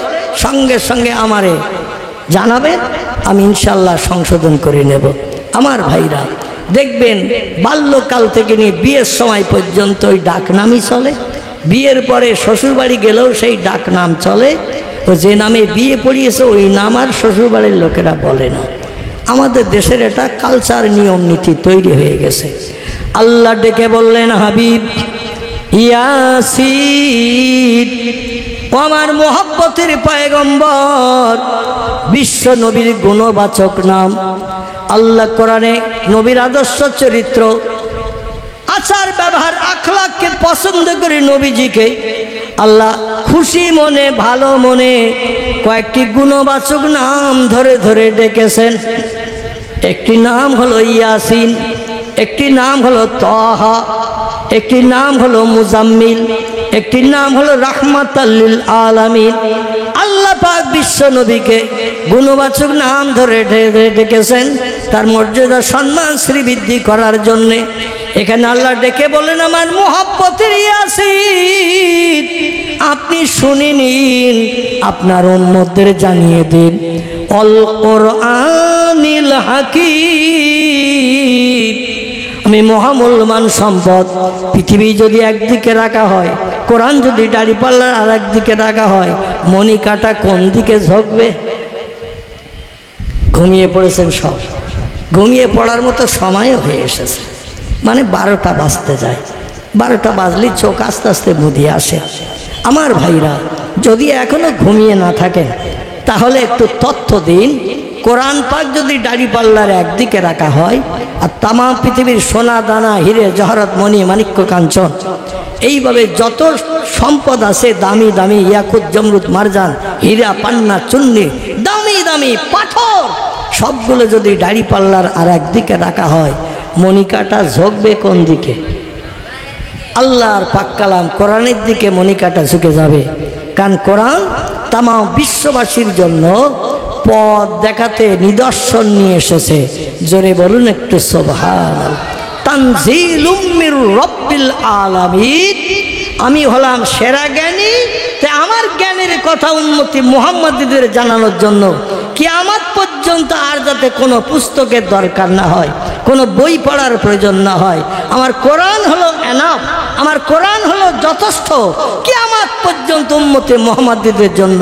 Speaker 1: সঙ্গে সঙ্গে আমারে জানাবেন, আমি ইনশাল্লাহ সংশোধন করে নেব। আমার ভাইরা দেখবেন বাল্যকাল থেকে নিয়ে বিয়ের সময় পর্যন্ত ওই ডাক নামই চলে। বিয়ের পরে শ্বশুরবাড়ি গেলেও সেই ডাক নাম চলে। ও যে নামে বিয়ে পড়িয়েছে ওই নাম আর শ্বশুরবাড়ির লোকেরা বলে না। আমাদের দেশের এটা কালচার, নিয়ম নীতি তৈরি হয়ে গেছে। আল্লাহ ডেকে বললেন, হাবিব ইয়াসিন, ও আমার মোহাব্বতের পয়গম্বর, বিশ্ব নবীর গুণবাচক নাম। আল্লাহ কোরআনে নবীর আদর্শ চরিত্র, আচার ব্যবহার, আখলাককে পছন্দ করে নবীজিকে আল্লাহ খুশি মনে, ভালো মনে কয়েকটি গুণবাচক নাম ধরে ধরে ডেকেছেন। একটি নাম হলো ইয়াসিন, একটি নাম হলো তাহা, একটির নাম হলো মুজাম্মিল, একটির নাম হলো রাহমাতাল লিল আলামিন। আল্লাহ পাক বিশ্ব নবীকে গুণবাচক নাম ধরে ডেকেছেন তার মর্যাদা সম্মান শ্রীবৃদ্ধি করার জন্যে। এখানে আল্লাহ ডেকে বলেন, আমার মুহাব্বতের ইয়াসিন আপনি শুনে নিন, আপনার উম্মতদের জানিয়ে দিন, অল কোরআনিল হাকীম। আমি মহামূল্যবান সম্পদ। পৃথিবী যদি একদিকে রাখা হয়, কোরআন যদি দাড়িপাল্লার আর একদিকে রাখা হয়, মণিকাটা কোন দিকে ঝুঁকবে? ঘুমিয়ে পড়েছেন সব, ঘুমিয়ে পড়ার মতো সময়ও হয়ে এসেছে, মানে 12টা বাজতে যায়। 12টা বাজলেই চোখ আস্তে আস্তে বুঝিয়ে আসে। আমার ভাইরা, যদি এখনো ঘুমিয়ে না থাকেন তাহলে একটু তথ্য দিন। কোরআন পাক যদি দাড়িপাল্লার একদিকে রাখা হয় আর তামাম পৃথিবীর সোনা দানা হিরে জহরত মণি মাণিক্য কাঞ্চন এইভাবে যত সম্পদ আছে, দামি দামি ইয়াকুত জমরুদ মারজান হীরা পান্না চুন্নি দামি দামি পাথর, সবগুলো যদি দাড়িপাল্লার আর একদিকে রাখা হয়, মণিকাটা ঝুঁকবে কোন দিকে? আল্লাহর পাক কালাম কোরআনের দিকে মণিকাটা ঝুঁকে যাবে। কারণ কোরআন তামাম বিশ্ববাসীর জন্য পথ দেখাতে নিদর্শন নিয়ে এসেছে। জোরে বলুন একটু সুবহানাল্লাহ। তানজিলুম মির রাব্বিল আলামিন। আমি হলাম সেরা জ্ঞানী, তাই আমার জ্ঞানের কথা উম্মতি মুহাম্মাদীদের জানানোর জন্য কিয়ামত পর্যন্ত আর যাতে কোনো পুস্তকের দরকার না হয়, কোনো বই পড়ার প্রয়োজন না হয়। আমার কোরআন হলো এনাফ, আমার কোরআন হলো যথেষ্ট কিয়ামত পর্যন্ত উম্মতি মুহাম্মাদীদের জন্য।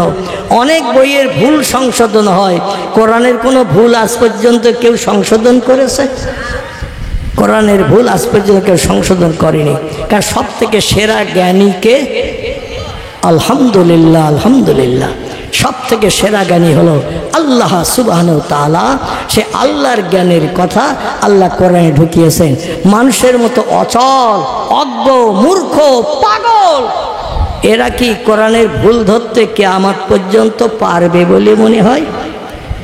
Speaker 1: অনেক বইয়ের ভুল সংশোধন হয়, কোরআনের কোনো ভুল আজ পর্যন্ত কেউ সংশোধন করেছে? কোরআনের ভুল আজ পর্যন্ত কেউ সংশোধন করেনি। কারণ সব থেকে সেরা জ্ঞানীকে, আলহামদুলিল্লাহ আলহামদুলিল্লাহ, সব থেকে সেরা জ্ঞানী হলো আল্লাহ সুবহানাহু ওয়া তাআলা। সে আল্লাহর জ্ঞানের কথা আল্লাহ কোরআনে ঢুকিয়েছেন। মানুষের মতো অচল, অজ্ঞ, মূর্খ, পাগল এরা কি কোরআনের ভুল ধরতে কিয়ামত পর্যন্ত পারবে বলে মনে হয়?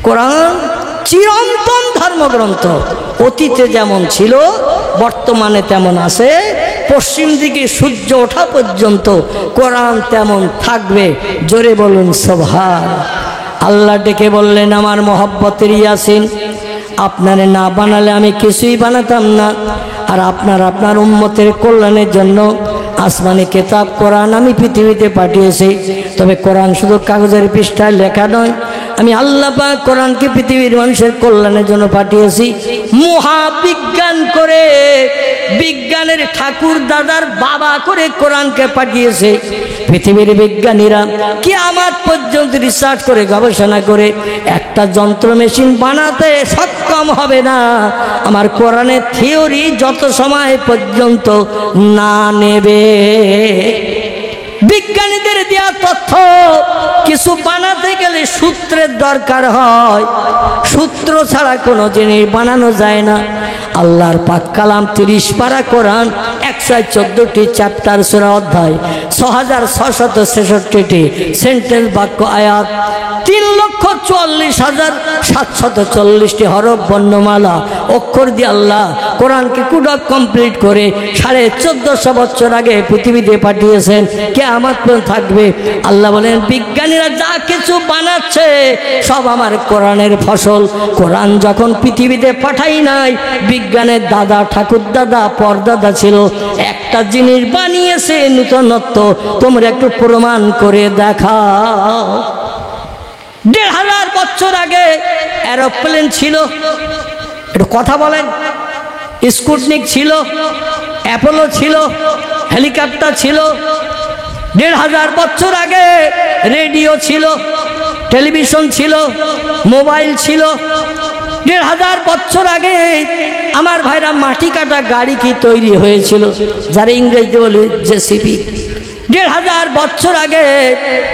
Speaker 1: কোরআন চিরন্তন ধর্মগ্রন্থ, অতীতে যেমন ছিল বর্তমানে তেমন আছে, পশ্চিম দিকে সূর্য ওঠা পর্যন্ত কোরআন তেমন থাকবে। জোরে বলুন সুবহান। আল্লাহ ডেকে বললেন, আমার মহব্বতের ইয়াসিন আপনারে না বানালে আমি কিছুই বানাতাম না। আর আপনার উম্মতের কল্যাণের জন্য আসমানি কিতাব কোরআন আমি পৃথিবীতে পাঠিয়েছি। তবে কোরআন শুধু কাগজের পৃষ্ঠায় লেখা নয়, আমি আল্লাহ পাক কোরআনকে পৃথিবীর মানুষের কল্যাণের জন্য পাঠিয়েছি। মহাবিজ্ঞান করে, বিজ্ঞানের ঠাকুর দাদার বাবা করে কোরআনকে পাঠিয়েছে। পৃথিবীর বিজ্ঞানীরা কিয়ামত পর্যন্ত রিসার্চ করে গবেষণা করে একটা যন্ত্র মেশিন বানাতে সক্ষম হবে না আমার কোরআনের থিওরি যত সময় পর্যন্ত না নেবে। বিজ্ঞানীদের দেওয়া তথ্য, কিছু বানাতে গেলে সূত্রের দরকার হয়, সূত্র ছাড়া কোনো জিনিস বানানো যায় না। আল্লাহর পাক কালাম 30 পারা কোরআন, 114টি চ্যাপ্টার সূরা অধ্যায়, 6666টি সেন্টেন্স বাক্য আয়াত, 3,44,740টি হরফ বর্ণমালা অক্ষর দিয়ে আল্লাহ কোরআনকে কুডক কমপ্লিট করে 1450 বছর আগে পৃথিবীতে পাঠিয়েছেন। কিয়ামত পর্যন্ত থাকবে। আল্লাহ বলেন, বিজ্ঞানীরা যা কিছু বানাচ্ছে সব আমার কোরআনের ফসল। কোরআন যখন পৃথিবীতে পাঠাই নাই, বিজ্ঞানের দাদা ঠাকুর দাদা পরদাদা ছিল, একটা জিনিস বানিয়েছে নূতনত্ব। তোমরা একটু প্রমাণ করে দেখাও। 1500 বছর আগে এরোপ্লেন ছিল, একটু কথা বলেন। স্পুটনিক ছিল, অ্যাপোলো ছিল, হেলিকপ্টার ছিল। 1500 বছর আগে রেডিও ছিল, টেলিভিশন ছিল, মোবাইল ছিল। 1500 বছর আগে আমার ভাইরা মাটি কাটা গাড়ি কি তৈরি হয়েছিল, যারা ইংরেজিতে বলে জেসিবি। 1500 বছর আগে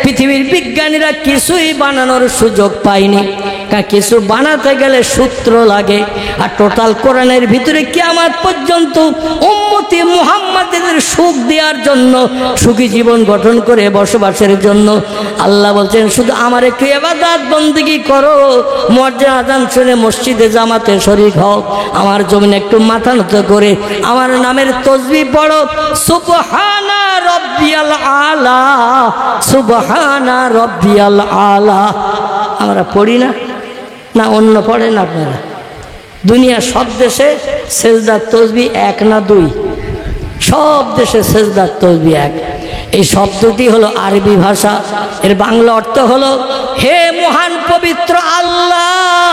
Speaker 1: পৃথিবীর বিজ্ঞানীরা কিছুই বানানোর সুযোগ পায়নি, কারণ কিছু বানাতে গেলে সূত্র লাগে। আর টোটাল কোরআনের ভিতরে কিয়ামত পর্যন্ত উম্মত উম্মতে মুহাম্মাদের সুখ দেওয়ার জন্য, সুখী জীবন গঠন করে বসবাসের জন্য। আল্লাহ বলছেন শুধু আমার একটু ইবাদত বন্দেগী করো, মসজিদে আযান শুনে মসজিদে জামাতে শরীক হও, আমার জমিনে একটু মাথা নত করে আমার নামের তাসবিহ পড়ো, সুবহানা রব্বিয়াল আলা, সুবহানা রব্বিয়াল আলা। আমরা পড়ি না? না অন্য পড়েন আপনারা? দুনিয়া সব দেশে সেজদার তাসবিহ এক না দুই? সব দেশে সেজদার তাসবিহ এক। এই শব্দটি হলো আরবি ভাষা, এর বাংলা অর্থ হলো হে মহান পবিত্র আল্লাহ,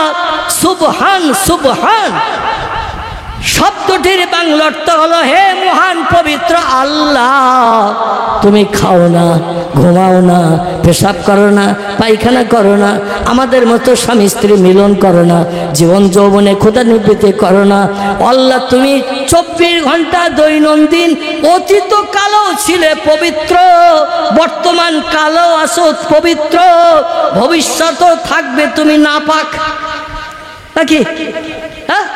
Speaker 1: সুবহান সুবহান। শব্দটির বাংলা অর্থ হলো হে মহান পবিত্র আল্লাহ, তুমি খাও না, ঘুমাও না, পেশাব করো না, পায়খানা করো না, আমাদের মতো স্বামী স্ত্রী মিলন করো না, জীবন যৌবনে ক্ষুধানিবৃত্তি করো না। আল্লাহ তুমি 24 ঘন্টা দৈনন্দিন অতীত কালেও ছিলে পবিত্র, বর্তমান কালেও আছো পবিত্র, ভবিষ্যতেও থাকবে তুমি নাপাক নাকি? হ্যাঁ,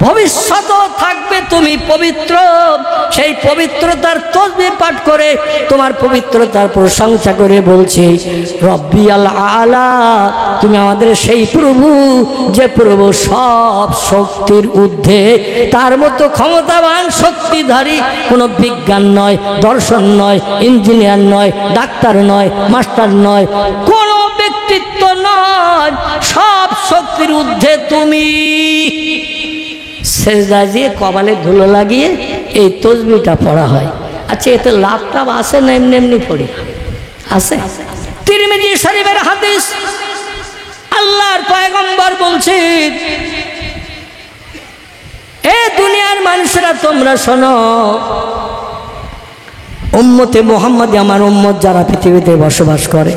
Speaker 1: ভবিষ্যতেও থাকবে তুমি পবিত্র। সেই পবিত্রতার তাসবিহ পাঠ করে তোমার পবিত্রতার প্রশংসা করে বলছি রব্বিয়াল আলা, তুমি আমাদের সেই প্রভু যে প্রভু সব শক্তির ঊর্ধ্বে, তার মতো ক্ষমতাবান শক্তিধারী কোনো বিজ্ঞান নয়, দর্শন নয়, ইঞ্জিনিয়ার নয়, ডাক্তার নয়, মাস্টার নয়, কোনো ব্যক্তিত্ব নয়, সব শক্তির ঊর্ধ্বে তুমি। সেজদা দিয়ে কপালে ধুলো লাগিয়ে এই তাসবিহটা পড়া হয়। আচ্ছা, এতে লাভ টাভ আছে না এমনি এমনি পড়ি? আছে। তিরমিজি শরীফের হাদিস, আল্লাহর পয়গম্বর বলছেন এ দুনিয়ার মানুষেরা তোমরা শোনো, উম্মতে মুহাম্মাদি আমার উম্মত যারা পৃথিবীতে বসবাস করে,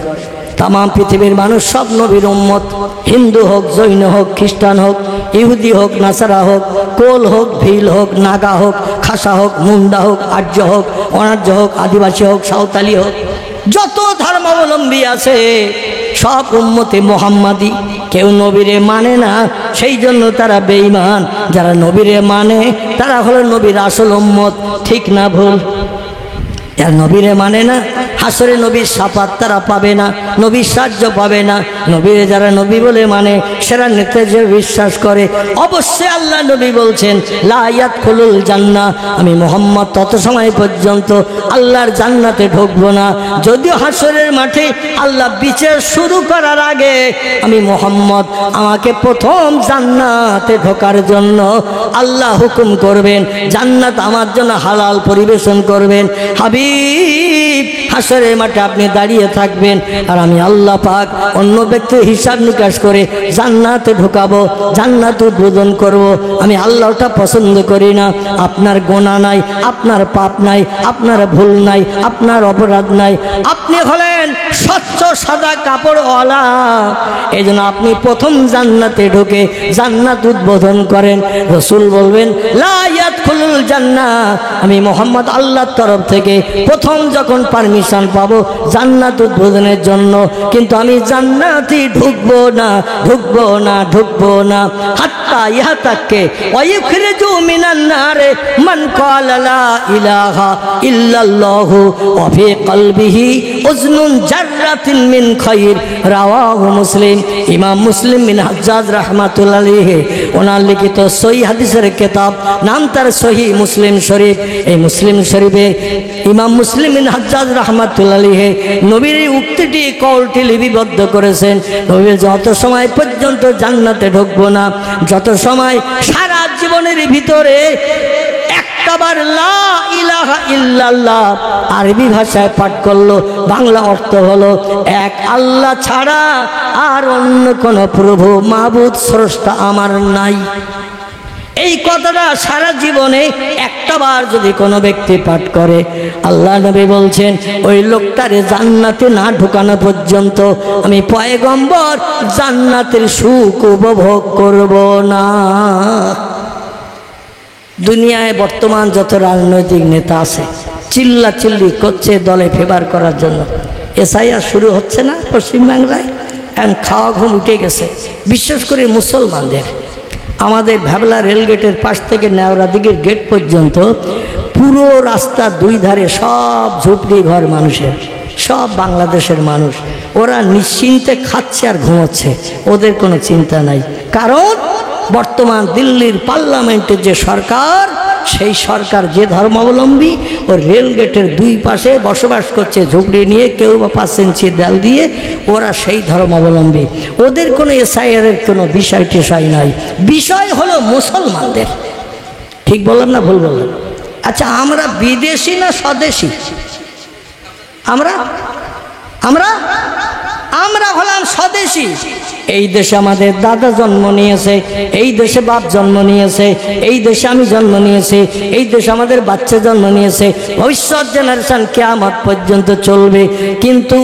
Speaker 1: তাম পৃথিবীর মানুষ সব নবীর উম্মত, হিন্দু হোক, জৈন হোক, খ্রিস্টান হোক, ইহুদি হোক, নাসারা হোক, কোল হোক, ভিল হোক, নাগা হোক, খাসা হোক, মুন্ডা হোক, আর্য হোক, অনার্য হোক, আদিবাসী হোক, সাঁওতালি হোক, যত ধর্মাবলম্বী আছে সব উম্মতে মুহাম্মাদি। কেউ নবীরে মানে না, সেই জন্য তারা বেঈমান। যারা নবীরে মানে তারা হলো নবীর আসল উম্মত। ঠিক না ভুল? যারা নবীরে মানে না, হাসরে নবীর শাফাত তারা পাবে না, নবীর সাহায্য পাবে না। নবীরে যারা নবী বলে মানে, সেরা নেতা যে বিশ্বাস করে, অবশ্যই আল্লাহ নবী বলছেন লা ইয়াদখুলুল জান্নাহ, আমি মুহাম্মদ তত সময় পর্যন্ত আল্লাহর জান্নাতে ঢুকবো না। যদিও হাসরের মাঠে আল্লাহ বিচার শুরু করার আগে আমি মুহাম্মদ, আমাকে প্রথম জান্নাতে ঢোকার জন্য আল্লাহ হুকুম করবেন, জান্নাত আমার জন্য হালাল পরিবেশন করবেন। হাবিব, হাসরের মাঠে আপনি দাঁড়িয়ে থাকবেন, আর আমি আল্লাহ পাক অন্য ব্যক্তির হিসাব নিকাশ করে জান্নাতে ঢোকাবো, জান্নাত উদ্বোধন করব। আমি আল্লাহটা পছন্দ করি না। আপনার গোনা নাই, আপনার পাপ নাই, আপনার ভুল নাই, আপনার অপরাধ নাই, আপনি হলেন স্বচ্ছ সাদা কাপড়ওয়ালা। এই জন্য আপনি প্রথম জান্নাতে ঢুকে জান্নাত উদ্বোধন করেন। রসুল বলবেন লা ইয়াদখুলুল জান্নাহ, আমি মুহাম্মদ আল্লাহর তরফ থেকে প্রথম যখন পারমিশন পাবো জান্নাত উদ্বোধনের জন্য, কিন্তু আমি জান্নাতে ঢুকবো না, ঢুকবো না, ঢুকবো না, হাত্তা ইয়াতাকে ওয়ায়ুখরিজু মিনান নারে মান ক্বালা লা ইলাহা ইল্লাল্লাহু ওয়া ফি কলবিহি উজনুন জাররাতিন মিন খায়র, রাওয়াহু মুসলিম। ইমাম মুসলিম বিন হাজ্জাজ রাহমাতুল্লাহ আলাইহি ওনার লিখিত সহিহ হাদিসের কিতাব, নাম তার সহিহ মুসলিম শরীফ। এই মুসলিম শরীফে ইমাম মুসলিম বিন হাজ্জাজ রাহমাতুল্লাহ আলাইহি নবীর এই উক্তিটি, কওলটি লিপিবদ্ধ করেছেন। নবী যত সময় পর্যন্ত জান্নাতে ঢুকবো না, যত সময় সারা জীবনের ভিতরে একটাবার লা ইলাহা ইল্লাল্লাহ আরবি ভাষায় পাঠ করলো, বাংলা অর্থ হলো এক আল্লাহ ছাড়া আর অন্য কোনো প্রভু মাবুদ স্রষ্টা আমার নাই। এই কথাটা সারা জীবনে একটাবার যদি কোনো ব্যক্তি পাঠ করে, আল্লাহ নবী বলছেন ওই লোকটারে জান্নাতে না ঢুকানো পর্যন্ত আমি পয়গম্বর জান্নাতের সুখ উপভোগ করব না। দুনিয়ায় বর্তমান যত রাজনৈতিক নেতা আছে চিল্লা চিল্লি করছে দলে ফেভার করার জন্য। এসআইআর শুরু হচ্ছে না পশ্চিমবাংলায়, এখন খাওয়া ঘুম উঠে গেছে, বিশেষ করে মুসলমানদের। আমাদের ভ্যাবলা রেলগেটের পাশ থেকে নেওড়া দিকের গেট পর্যন্ত পুরো রাস্তার দুই ধারে সব ঝুপড়ি ঘর মানুষের, সব বাংলাদেশের মানুষ। ওরা নিশ্চিন্তে খাচ্ছে আর ঘুমোচ্ছে, ওদের কোনো চিন্তা নাই। কারণ বর্তমান দিল্লির পার্লামেন্টের যে সরকার, সেই সরকার যে ধর্মাবলম্বী, ও রেলগেটের দুই পাশে বসবাস করছে ঝুপড়ি নিয়ে, কেউ বা 5 ইঞ্চি দেয়াল দিয়ে, ওরা সেই ধর্মাবলম্বী। ওদের কোনো SIR এর কোনো বিষয় টিষয় নাই, বিষয় হলো মুসলমানদের। ঠিক বললাম না ভুল বললাম? আচ্ছা, আমরা বিদেশি না স্বদেশি? আমরা আমরা আমরা হলাম স্বদেশি। এই দেশে আমাদের দাদা জন্ম নিয়েছে, এই দেশে বাপ জন্ম নিয়েছে, এই দেশে আমি জন্ম নিয়েছি, এই দেশে আমাদের বাচ্চা জন্ম নিয়েছে, ভবিষ্যৎ জেনারেশন কিয়ামত পর্যন্ত চলবে। কিন্তু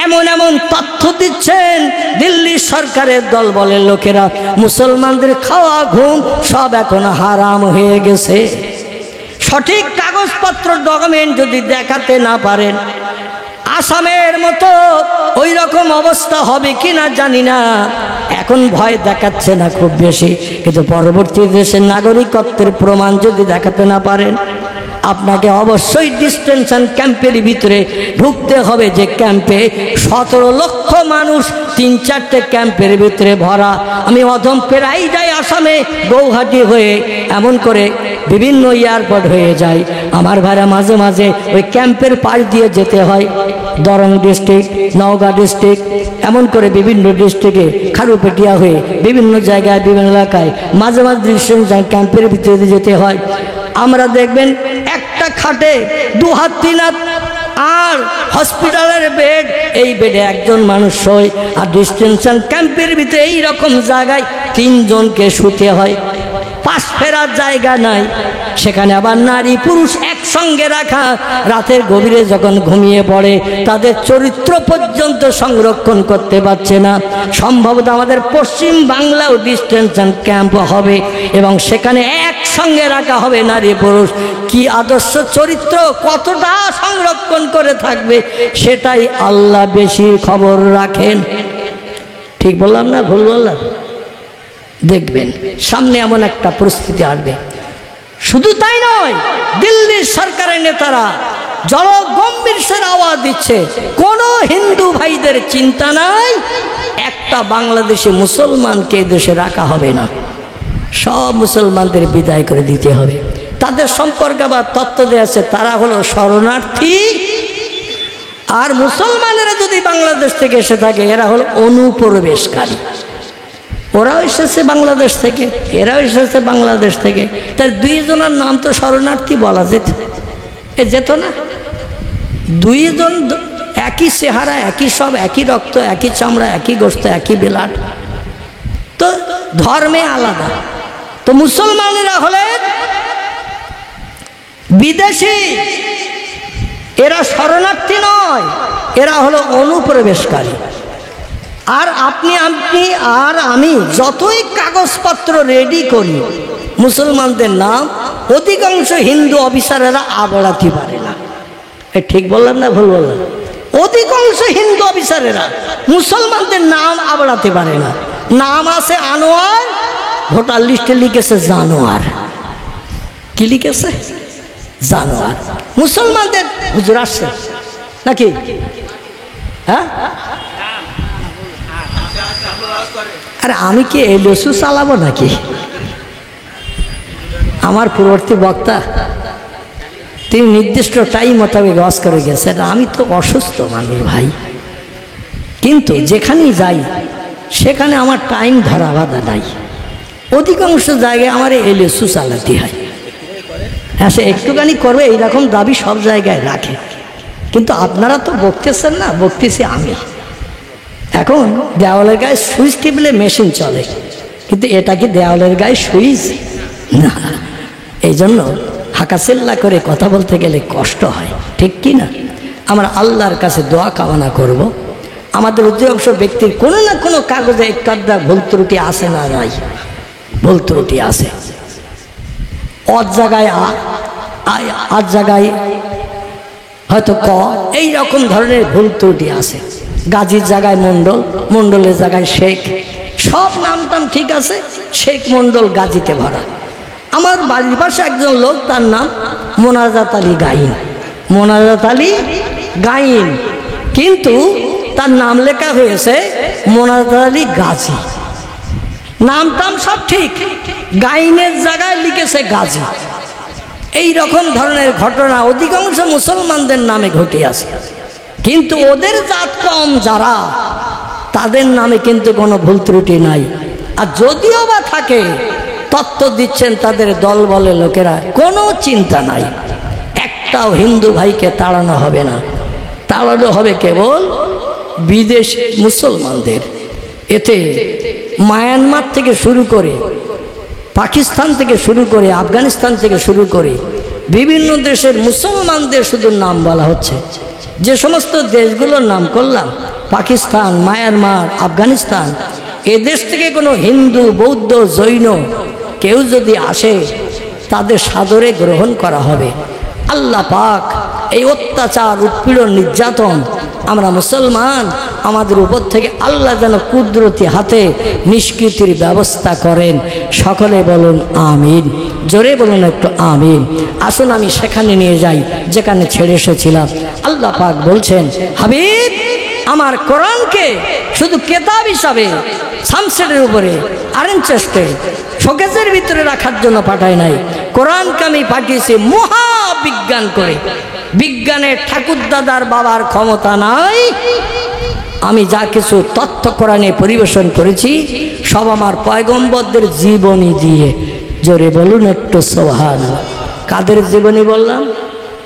Speaker 1: এমন এমন তথ্য দিচ্ছেন দিল্লি সরকারের দল বলের লোকেরা, মুসলমানদের খাওয়া ঘুম সব এখন হারাম হয়ে গেছে। সঠিক কাগজপত্র ডকুমেন্ট যদি দেখাতে না পারেন, আসামের মতো ওই রকম অবস্থা হবে কিনা জানি না। এখন ভয় দেখাচ্ছে না খুব বেশি, কিন্তু পরবর্তী দেশের নাগরিকত্বের প্রমাণ যদি দেখাতে না পারেন, আপনাকে অবশ্যই ডিটেনশন ক্যাম্পের ভিতরে ঢুকতে হবে। যে ক্যাম্পে 17 লক্ষ মানুষ 3-4টে ক্যাম্পের ভিতরে ভরা। আমি অধম প্রায় যাই আসামে, গৌহাটি হয়ে এমন করে বিভিন্ন এয়ারপোর্ট হয়ে যায়। আমার ভাড়া মাঝে মাঝে ওই ক্যাম্পের পাশ দিয়ে যেতে হয়। দরং ডিস্ট্রিক্ট, নওগাঁ ডিস্ট্রিক্ট, এমন করে বিভিন্ন ডিস্ট্রিক্টে খারুপেটিয়া হয়ে বিভিন্ন জায়গায় বিভিন্ন এলাকায় মাঝে মাঝে ডিটেনশন ক্যাম্পের ভিতরে যেতে হয়। আমরা দেখবেন একটা খাটে 2 হাত 3 হাত, আর হসপিটালের বেড, এই বেডে একজন মানুষ শোয়। আর ডিটেনশন ক্যাম্পের ভিতরে এই রকম জায়গায় 3 জনকে শুতে হয়। পাশ ফেরার জায়গা নাই। সেখানে আবার নারী পুরুষ একসঙ্গে রাখা। রাতের গভীরে যখন ঘুমিয়ে পড়ে, তাদের চরিত্র পর্যন্ত সংরক্ষণ করতে পারছে না। সম্ভবত আমাদের পশ্চিম বাংলাও ডিটেনশন ক্যাম্প হবে, এবং সেখানে একসঙ্গে রাখা হবে নারী পুরুষ। কি আদর্শ চরিত্র, কতটা সংরক্ষণ করে থাকবে, সেটাই আল্লাহ বেশি খবর রাখেন। ঠিক বললাম না ভুল বললাম? দেখবেন সামনে এমন একটা পরিস্থিতি আসবে। শুধু তাই নয়, দিল্লির সরকারের নেতারা জনগম্ভীর আওয়াজ দিচ্ছে, কোন হিন্দু ভাইদের চিন্তা নাই, একটা বাংলাদেশি মুসলমানকে দেশে রাখা হবে না, সব মুসলমানদের বিদায় করে দিতে হবে। তাদের সম্পর্কে আবার তথ্য দেওয়া আছে, তারা হলো শরণার্থী। আর মুসলমানেরা যদি বাংলাদেশ থেকে এসে থাকে, এরা হলো অনুপ্রবেশকারী। ওরাও এসেছে বাংলাদেশ থেকে, এরাও এসেছে বাংলাদেশ থেকে। তার 2 জনের নাম তো শরণার্থী বলা যেত না? 2 জন একই চেহারা, একই সব, একই রক্ত, একই চামড়া, একই গোস্ত, একই বেলাট, তো ধর্মে আলাদা। তো মুসলমানেরা হলেন বিদেশি, এরা শরণার্থী নয়, এরা হলো অনুপ্রবেশকারী। আর আপনি আর আমি যতই কাগজপত্র রেডি করি মুসলমানদের নাম, অধিকাংশ হিন্দু অফিসারেরা আবড়াতে পারে না। ঠিক বললাম না ভুল বললাম? অধিকাংশ হিন্দু অফিসারেরা মুসলমানদের নাম আবড়াতে পারে না। নাম আছে আনোয়ার, ভোটার লিস্টে লিখেছে জানোয়ার। কি লিখেছে? জানোয়ার। মুসলমানদের হুজুর আসছে নাকি? হ্যাঁ, আরে আমি কি এই লসু চালাবো নাকি? আমার পূর্ববর্তী বক্তা তিনি নির্দিষ্ট টাইম মোতাবেক ওয়াজ করে গেছেন। আমি তো অসুস্থ মানুষ ভাই, কিন্তু যেখানেই যাই সেখানে আমার টাইম ধরা বাঁধা নাই। অধিকাংশ জায়গায় আমার এই লসু চালাতে হয়। হ্যাঁ, সে একটুখানি করবে এইরকম দাবি সব জায়গায় রাখে, কিন্তু আপনারা তো বকতেছেন না, বকতেছি আমি। এখন দেওয়ালের গায়ে সুইচ টিপলে মেশিন চলে, কিন্তু এটা কি দেওয়ালের গায়ে সুইচ না। এই জন্য হাঁকাচিল্লা করে কথা বলতে গেলে কষ্ট হয়, ঠিক কি না? আমরা আল্লাহর কাছে দোয়া কামনা করব, আমাদের অধিকাংশ ব্যক্তির কোনো না কোনো কাগজে একটা ভুল ত্রুটি আসে না, নাই ভুল ত্রুটি আছে। অদ জায়গায় আজ জায়গায় হয়তো ক, এই রকম ধরনের ভুল ত্রুটি আছে। গাজীর জায়গায় মণ্ডল, মণ্ডলের জায়গায় শেখ, সব নাম টাম ঠিক আছে, শেখ মণ্ডল গাজীতে ভরা। আমার বাড়ির পাশে একজন লোক, তার নাম মোনাজাত আলী গাইন, মোনাজাত আলী গাইন, কিন্তু তার নাম লেখা হয়েছে মোনাজাত আলী গাজী। নাম টাম সব ঠিক, গাইনের জায়গায় লিখেছে গাজী। এই রকম ধরনের ঘটনা অধিকাংশ মুসলমানদের নামে ঘটে আছে, কিন্তু ওদের জাত কম যারা, তাদের নামে কিন্তু কোনো ভুল ত্রুটি নাই। আর যদিও বা থাকে, তত্ত্ব দিচ্ছেন তাদের দল বলে লোকেরা, কোনো চিন্তা নাই, একটাও হিন্দু ভাইকে তাড়ানো হবে না। তাড়ানো হবে কেবল বিদেশ মুসলমানদের। এতে মায়ানমার থেকে শুরু করে, পাকিস্তান থেকে শুরু করে, আফগানিস্তান থেকে শুরু করে বিভিন্ন দেশের মুসলমানদের শুধু নাম বলা হচ্ছে। যে সমস্ত দেশগুলোর নাম করলাম, পাকিস্তান, মায়ানমার, আফগানিস্তান, এ দেশ থেকে কোনো হিন্দু, বৌদ্ধ, জৈন কেউ যদি আসে, তাদের সাদরে গ্রহণ করা হবে। আল্লাহ পাক এই অত্যাচার, উৎপীড়ন, নির্যাতন আমরা মুসলমান, আমাদের উপর থেকে আল্লাহ যেন কুদরতি হাতে নিষ্কৃতির ব্যবস্থা করেন। সকলে বলুন আমিন, জোরে বলুন একটু আমিন। আসুন আমি সেখানে নিয়ে যাই যেখানে ছেড়ে এসেছিলাম। আল্লাহ পাক বলছেন, হাবিব আমার কোরআনকে শুধু কেতাব হিসাবে সামসেটের উপরে আরেন চেষ্টা শোকেসের ভিতরে রাখার জন্য পাঠাই নাই। কোরআনকে আমি পাঠিয়েছি মহাবিজ্ঞান করে। বিজ্ঞানের ঠাকুরদাদার বাবার ক্ষমতা নাই। আমি যা কিছু তথ্য কোরআনে পরিবেশন করেছি সব আমার পয়গম্বরদের জীবনী দিয়ে। জোরে বলুন একটু সুবহানাল্লাহ। কাদের জীবনী বললাম?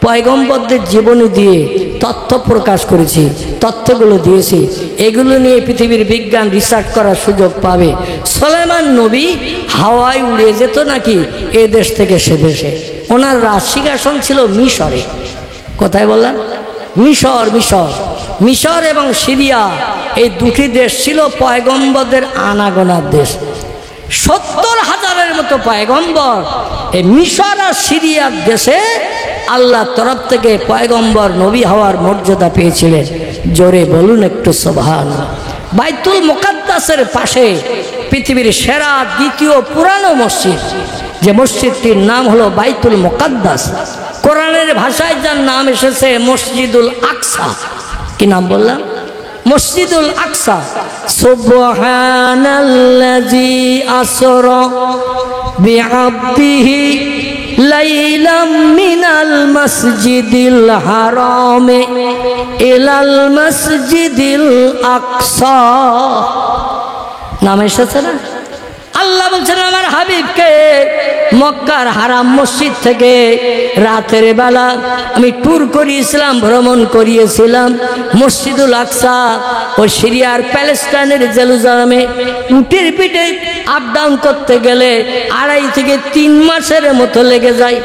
Speaker 1: পয়গম্বরদের জীবনী দিয়ে তথ্য প্রকাশ করেছি, তথ্যগুলো দিয়েছি। এগুলো নিয়ে পৃথিবীর বিজ্ঞান রিসার্চ করার সুযোগ পাবে। সুলাইমান নবী হাওয়ায় উড়ে যেত নাকি এ দেশ থেকে সে দেশে। ওনার রাজসিংহাসন ছিল মিশরে। কোথায় বললাম? মিশর। মিশর মিশর এবং সিরিয়া, এই দুটি দেশ ছিল পয়গম্বরদের আনাগোনার দেশ। 70,000-এর মতো পয়গম্বর এই মিশর আর সিরিয়ার দেশে আল্লাহর তরফ থেকে পয়গম্বর নবী হওয়ার মর্যাদা পেয়েছিলেন। জোরে বলুন একটু সুবহানাল্লাহ। বাইতুল মুকাদ্দাসের পাশে পৃথিবীর সেরা দ্বিতীয় পুরানো মসজিদ, যে মসজিদটির নাম হলো বাইতুল মুকাদ্দাস। কোরআনের ভাষায় যার নাম এসেছে মসজিদুল আকসা। কি নাম বললাম? মসজিদুল আকসা। সুবহানাল্লাযী আসরা বিআবদিহি লাইলাম মিনাল মসজিদিল হারামে ইলাল মসজিদিল আকসা। নাম এসেছে না? আল্লাহ বলছেন আমার হাবিবকে মক্কার হারাম মসজিদ থেকে রাতের বেলা আমি ট্যুর করিয়েছিলাম, ভ্রমণ করিয়েছিলাম মসজিদুল আকসা ও সিরিয়ার প্যালেস্টাইনের জেরুজালেমে। উটের পিঠে আপ ডাউন করতে গেলে 2.5 থেকে 3 মাসের মতো লেগে যায়।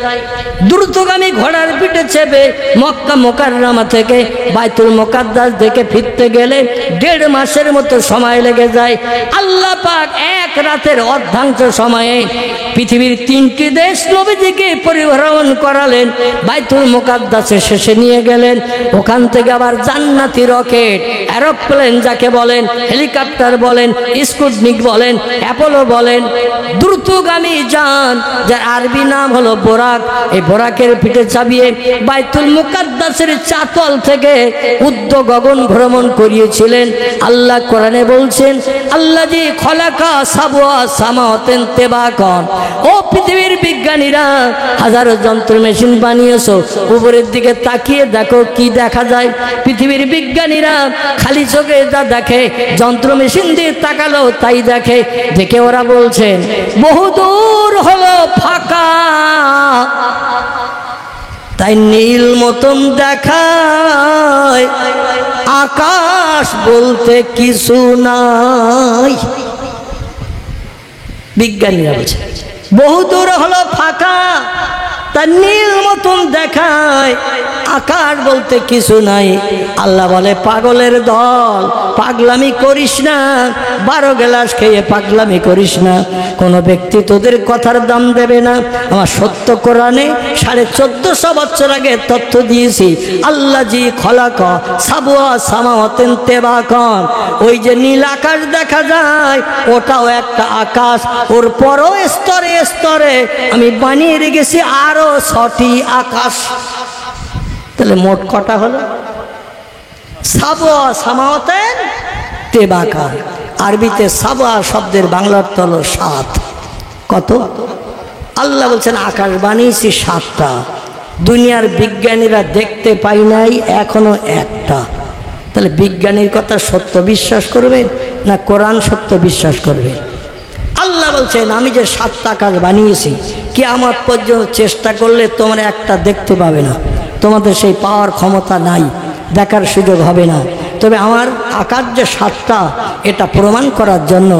Speaker 1: দ্রুতগামী ঘোড়ার পিঠে চেপে মক্কা মুকাররমা থেকে বাইতুল মুকাদ্দাস দেখে ফিরতে গেলে 1.5 মাসের মতো সময় লেগে যায়। আল্লাহ পাক এক রাতের অর্ধাংশ সময়ে পৃথিবীর 3টি দেশ নবীজিকে পরিভ্রমণ করালেন। বাইতুল মুকাদ্দাসে শেষে নিয়ে গেলেন। ওখান থেকে আবার জান্নাতি রকেট, এরোপ্লেন যাকে বলেন, হেলিকপ্টার বলেন, স্পুটনিক বলেন, অ্যাপোলো বলেন, দ্রুতগামী যান যার আরবি নাম হলো বোরাক, এই বোরাকের পিঠে চাপিয়ে বাইতুল মুকাদ্দাসের চাতল থেকে উদ্য গগন ভ্রমণ করিয়েছিলেন। আল্লাহ কোরআনে বলছেন, আল্লাযী খলাকা সাবওয়া সামাওয়াতিন তিবাকান। ও পৃথিবীর বিজ্ঞানীরা, হাজারো যন্ত্র মেশিন বানিয়েছো, উপরের দিকে তাকিয়ে দেখো কি দেখা যায়। পৃথিবীর বিজ্ঞানীরা খালি চোখে যা দেখে, যন্ত্র মেশিন দিয়ে তাকালো তাই দেখে। দেখে ওরা বলছেন বহুদূর হলো ফাঁকা, তাই নীল মতন দেখায়, আকাশ বলতে কিছু নাই। বিজ্ঞানীরা বলছে বহুদূর হলো ফাঁকা, তা নীল মতন দেখায়, আকার বলতে কিছু নাই। আল্লাহ বলে পাগলের দল, পাগলামি করিস না, 12 গ্লাস খেয়ে পাগলামি করিস না। কোনো ব্যক্তি তোদের কথার দাম দেবে না। আমার সত্য কোরআনে 1450 বছর আগে তথ্য দিয়েছি। আল্লাহ জি খলাক সাবওয়া সামাওয়াতিন তিবাকান, ওই যে নীল আকাশ দেখা যায় ওটাও একটা আকাশ, ওর পরও স্তরে স্তরে আমি বানিয়ে রেখেছি আরো 6টি আকাশ। তাহলে মোট কটা হলো? সাবওয়া সামাওয়াতিন তিবাকান। আরবিতে সাবওয়া শব্দের বাংলা অর্থ হলো 7। কত? আল্লাহ বলছেন আকাশ বানিয়েছি 7টা। দুনিয়ার বিজ্ঞানীরা দেখতে পাই নাই এখনো একটা। তাহলে বিজ্ঞানীর কথা সত্য বিশ্বাস করবেন না কোরআন সত্য বিশ্বাস করবেন? আল্লাহ বলছেন আমি যে 7টা আকাশ বানিয়েছি, কিয়ামত পর্যন্ত চেষ্টা করলে তোমরা একটা দেখতে পাবে না। তোমাদের সেই পাওয়ার ক্ষমতা নাই, দেখার সুযোগ হবে না। তবে আমার আকাশ যে 7টা এটা প্রমাণ করার জন্য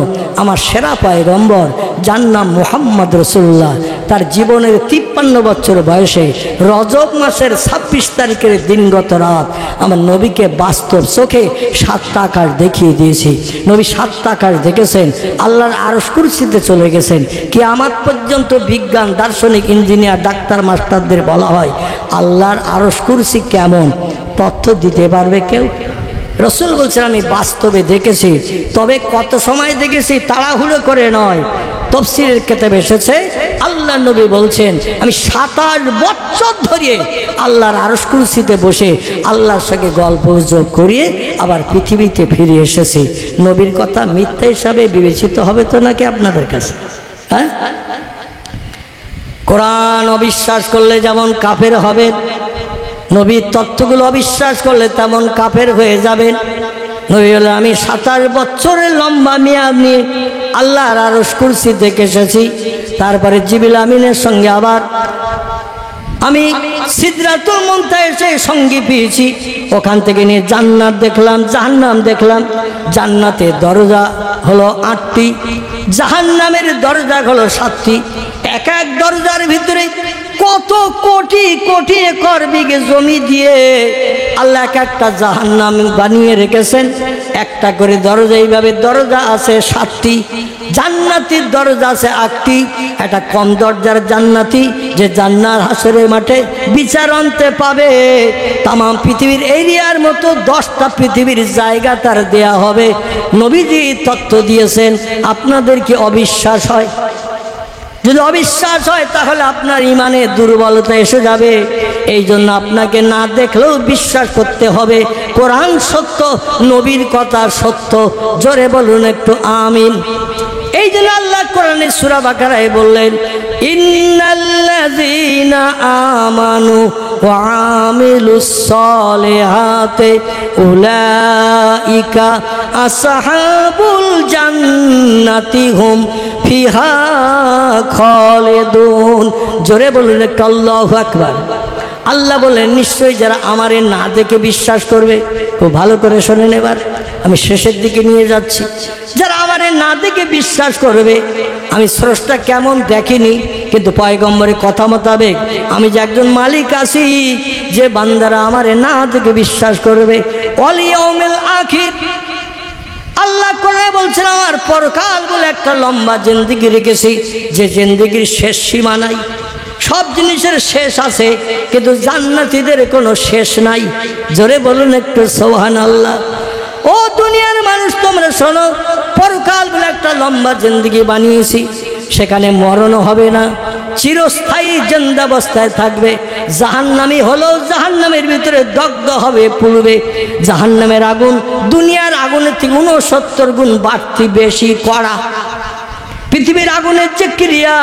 Speaker 1: আমার সেরা পয়গম্বর, যার নাম মুহাম্মদ রাসূলুল্লাহ, তার জীবনের 53 বছর বয়সে রজব মাসের 26 তারিখের দিনগত রাত আমার নবীকে বাস্তব চোখে 7টা আকাশ দেখিয়ে দিয়েছি। নবী 7টা আকাশ দেখেছেন, আল্লাহর আরশ কুরসিতে চলে গেছেন। কিয়ামত পর্যন্ত বিজ্ঞান, দার্শনিক, ইঞ্জিনিয়ার, ডাক্তার, মাস্টারদের বলা হয় আল্লাহর আরশ কুরসি কেমন, তথ্য দিতে পারবে কেউ? রসুল বলছেন আমি বাস্তবে দেখেছি। তবে কত সময় দেখেছি তাড়াহুড়ো করে নয়। তাফসীরের কিতাবে এসেছে আল্লাহ নবী বলছেন আমি 27 বছর ধরে আল্লাহর আরশ কুরসিতে বসে আল্লাহর সঙ্গে গল্প গুজব করিয়ে আবার পৃথিবীতে ফিরে এসেছি। নবীর কথা মিথ্যা হিসাবে বিবেচিত হবে তো নাকি আপনাদের কাছে? হ্যাঁ, কোরআন অবিশ্বাস করলে যেমন কাফের হবে, নবীর তথ্যগুলো অবিশ্বাস করলে তেমন কাফের হয়ে যাবেন। নবী বলে আমি 27 বছরের লম্বা মেয়াদ নিয়ে আল্লাহর আরশ কুরসি দেখে এসেছি। তারপরে জিবরিল আমিনের সঙ্গে আবার আমি সিদরাতুল মুনতাহা এসে সঙ্গী পেয়েছি। ওখান থেকে নিয়ে জান্নাত দেখলাম, জাহান্নাম দেখলাম। জান্নাতের দরজা হলো 8টি, জাহান্নামের দরজা হলো 7টি। এক এক দরজার ভিতরে কত কোটি কোটি একর বিঘে জমি দিয়ে আল্লাহ এক একটা জাহান্নাম বানিয়ে রেখেছেন। একটা করে দরজা, এইভাবে দরজা আছে 7টি। জান্নাতের দরজা আছে 8টি। একটা কম দরজার জান্নাতি যে জান্নাত হাসরের মাঠে বিচার আনতে পাবে, তাম পৃথিবীর এরিয়ার মতো 10টা পৃথিবীর জায়গা তার দেয়া হবে। নবীজি তথ্য দিয়েছেন। আপনাদের কি অবিশ্বাস হয়? যদি অবিশ্বাস হয় তাহলে আপনার ইমানে দুর্বলতা এসে যাবে। এই জন্য আপনাকে না দেখলেও বিশ্বাস করতে হবে কোরআন সত্য, নবীর কথা সত্য। জোরে বলুন একটু আমিন। এই জন্য আল্লাহ কোরআনের সূরা বাকারায় বললেন ইন্নাল্লাযীনা আমানু ওয়া আমিলুস সালিহাতি উলাইকা আসহাবুল জান্নাতি হুম ফিহা খালিদুন। জোরে বলুন একটু আল্লাহু আকবার। আল্লাহ বলেন নিশ্চয়ই যারা আমারে না দেখে বিশ্বাস করবে, খুব ভালো করে শোনেন, এবার আমি শেষের দিকে নিয়ে যাচ্ছি। যারা আমারে না দেখে বিশ্বাস করবে, আমি স্রষ্টা কেমন দেখিনি, কিন্তু পয়গম্বরের কথা মোতাবেক আমি যে একজন মালিক আছি, যে বান্দারা আমারে না দেখে বিশ্বাস করবে ওয়াল ইয়াউমিল আখির। আল্লাহ কোরআনে বলছেন আমার পরকাল বলে একটা লম্বা জিন্দেগি রেখেছি, যে জিন্দেগির শেষ সীমা নাই। সব জিনিসের শেষ আছে, কিন্তু জান্নাতীদের কোনো শেষ নাই। জোরে বলুন একটু সুবহানাল্লাহ। ও দুনিয়ার মানুষ তোমরা শোনো, পরকাল বলে একটা লম্বা জিন্দেগি বানিয়েছি। সেখানে মরণও হবে না, চিরস্থায়ী জিন্দাবস্থায় থাকবে। জাহান্নামী হলো জাহান্নামের ভিতরে দগ্ধ হবে, পুড়বে। জাহান্নামের আগুন দুনিয়ার আগুনের থেকে 69 গুণ বাড়তি বেশি কড়া। পৃথিবীর আগুনের যে ক্রিয়া,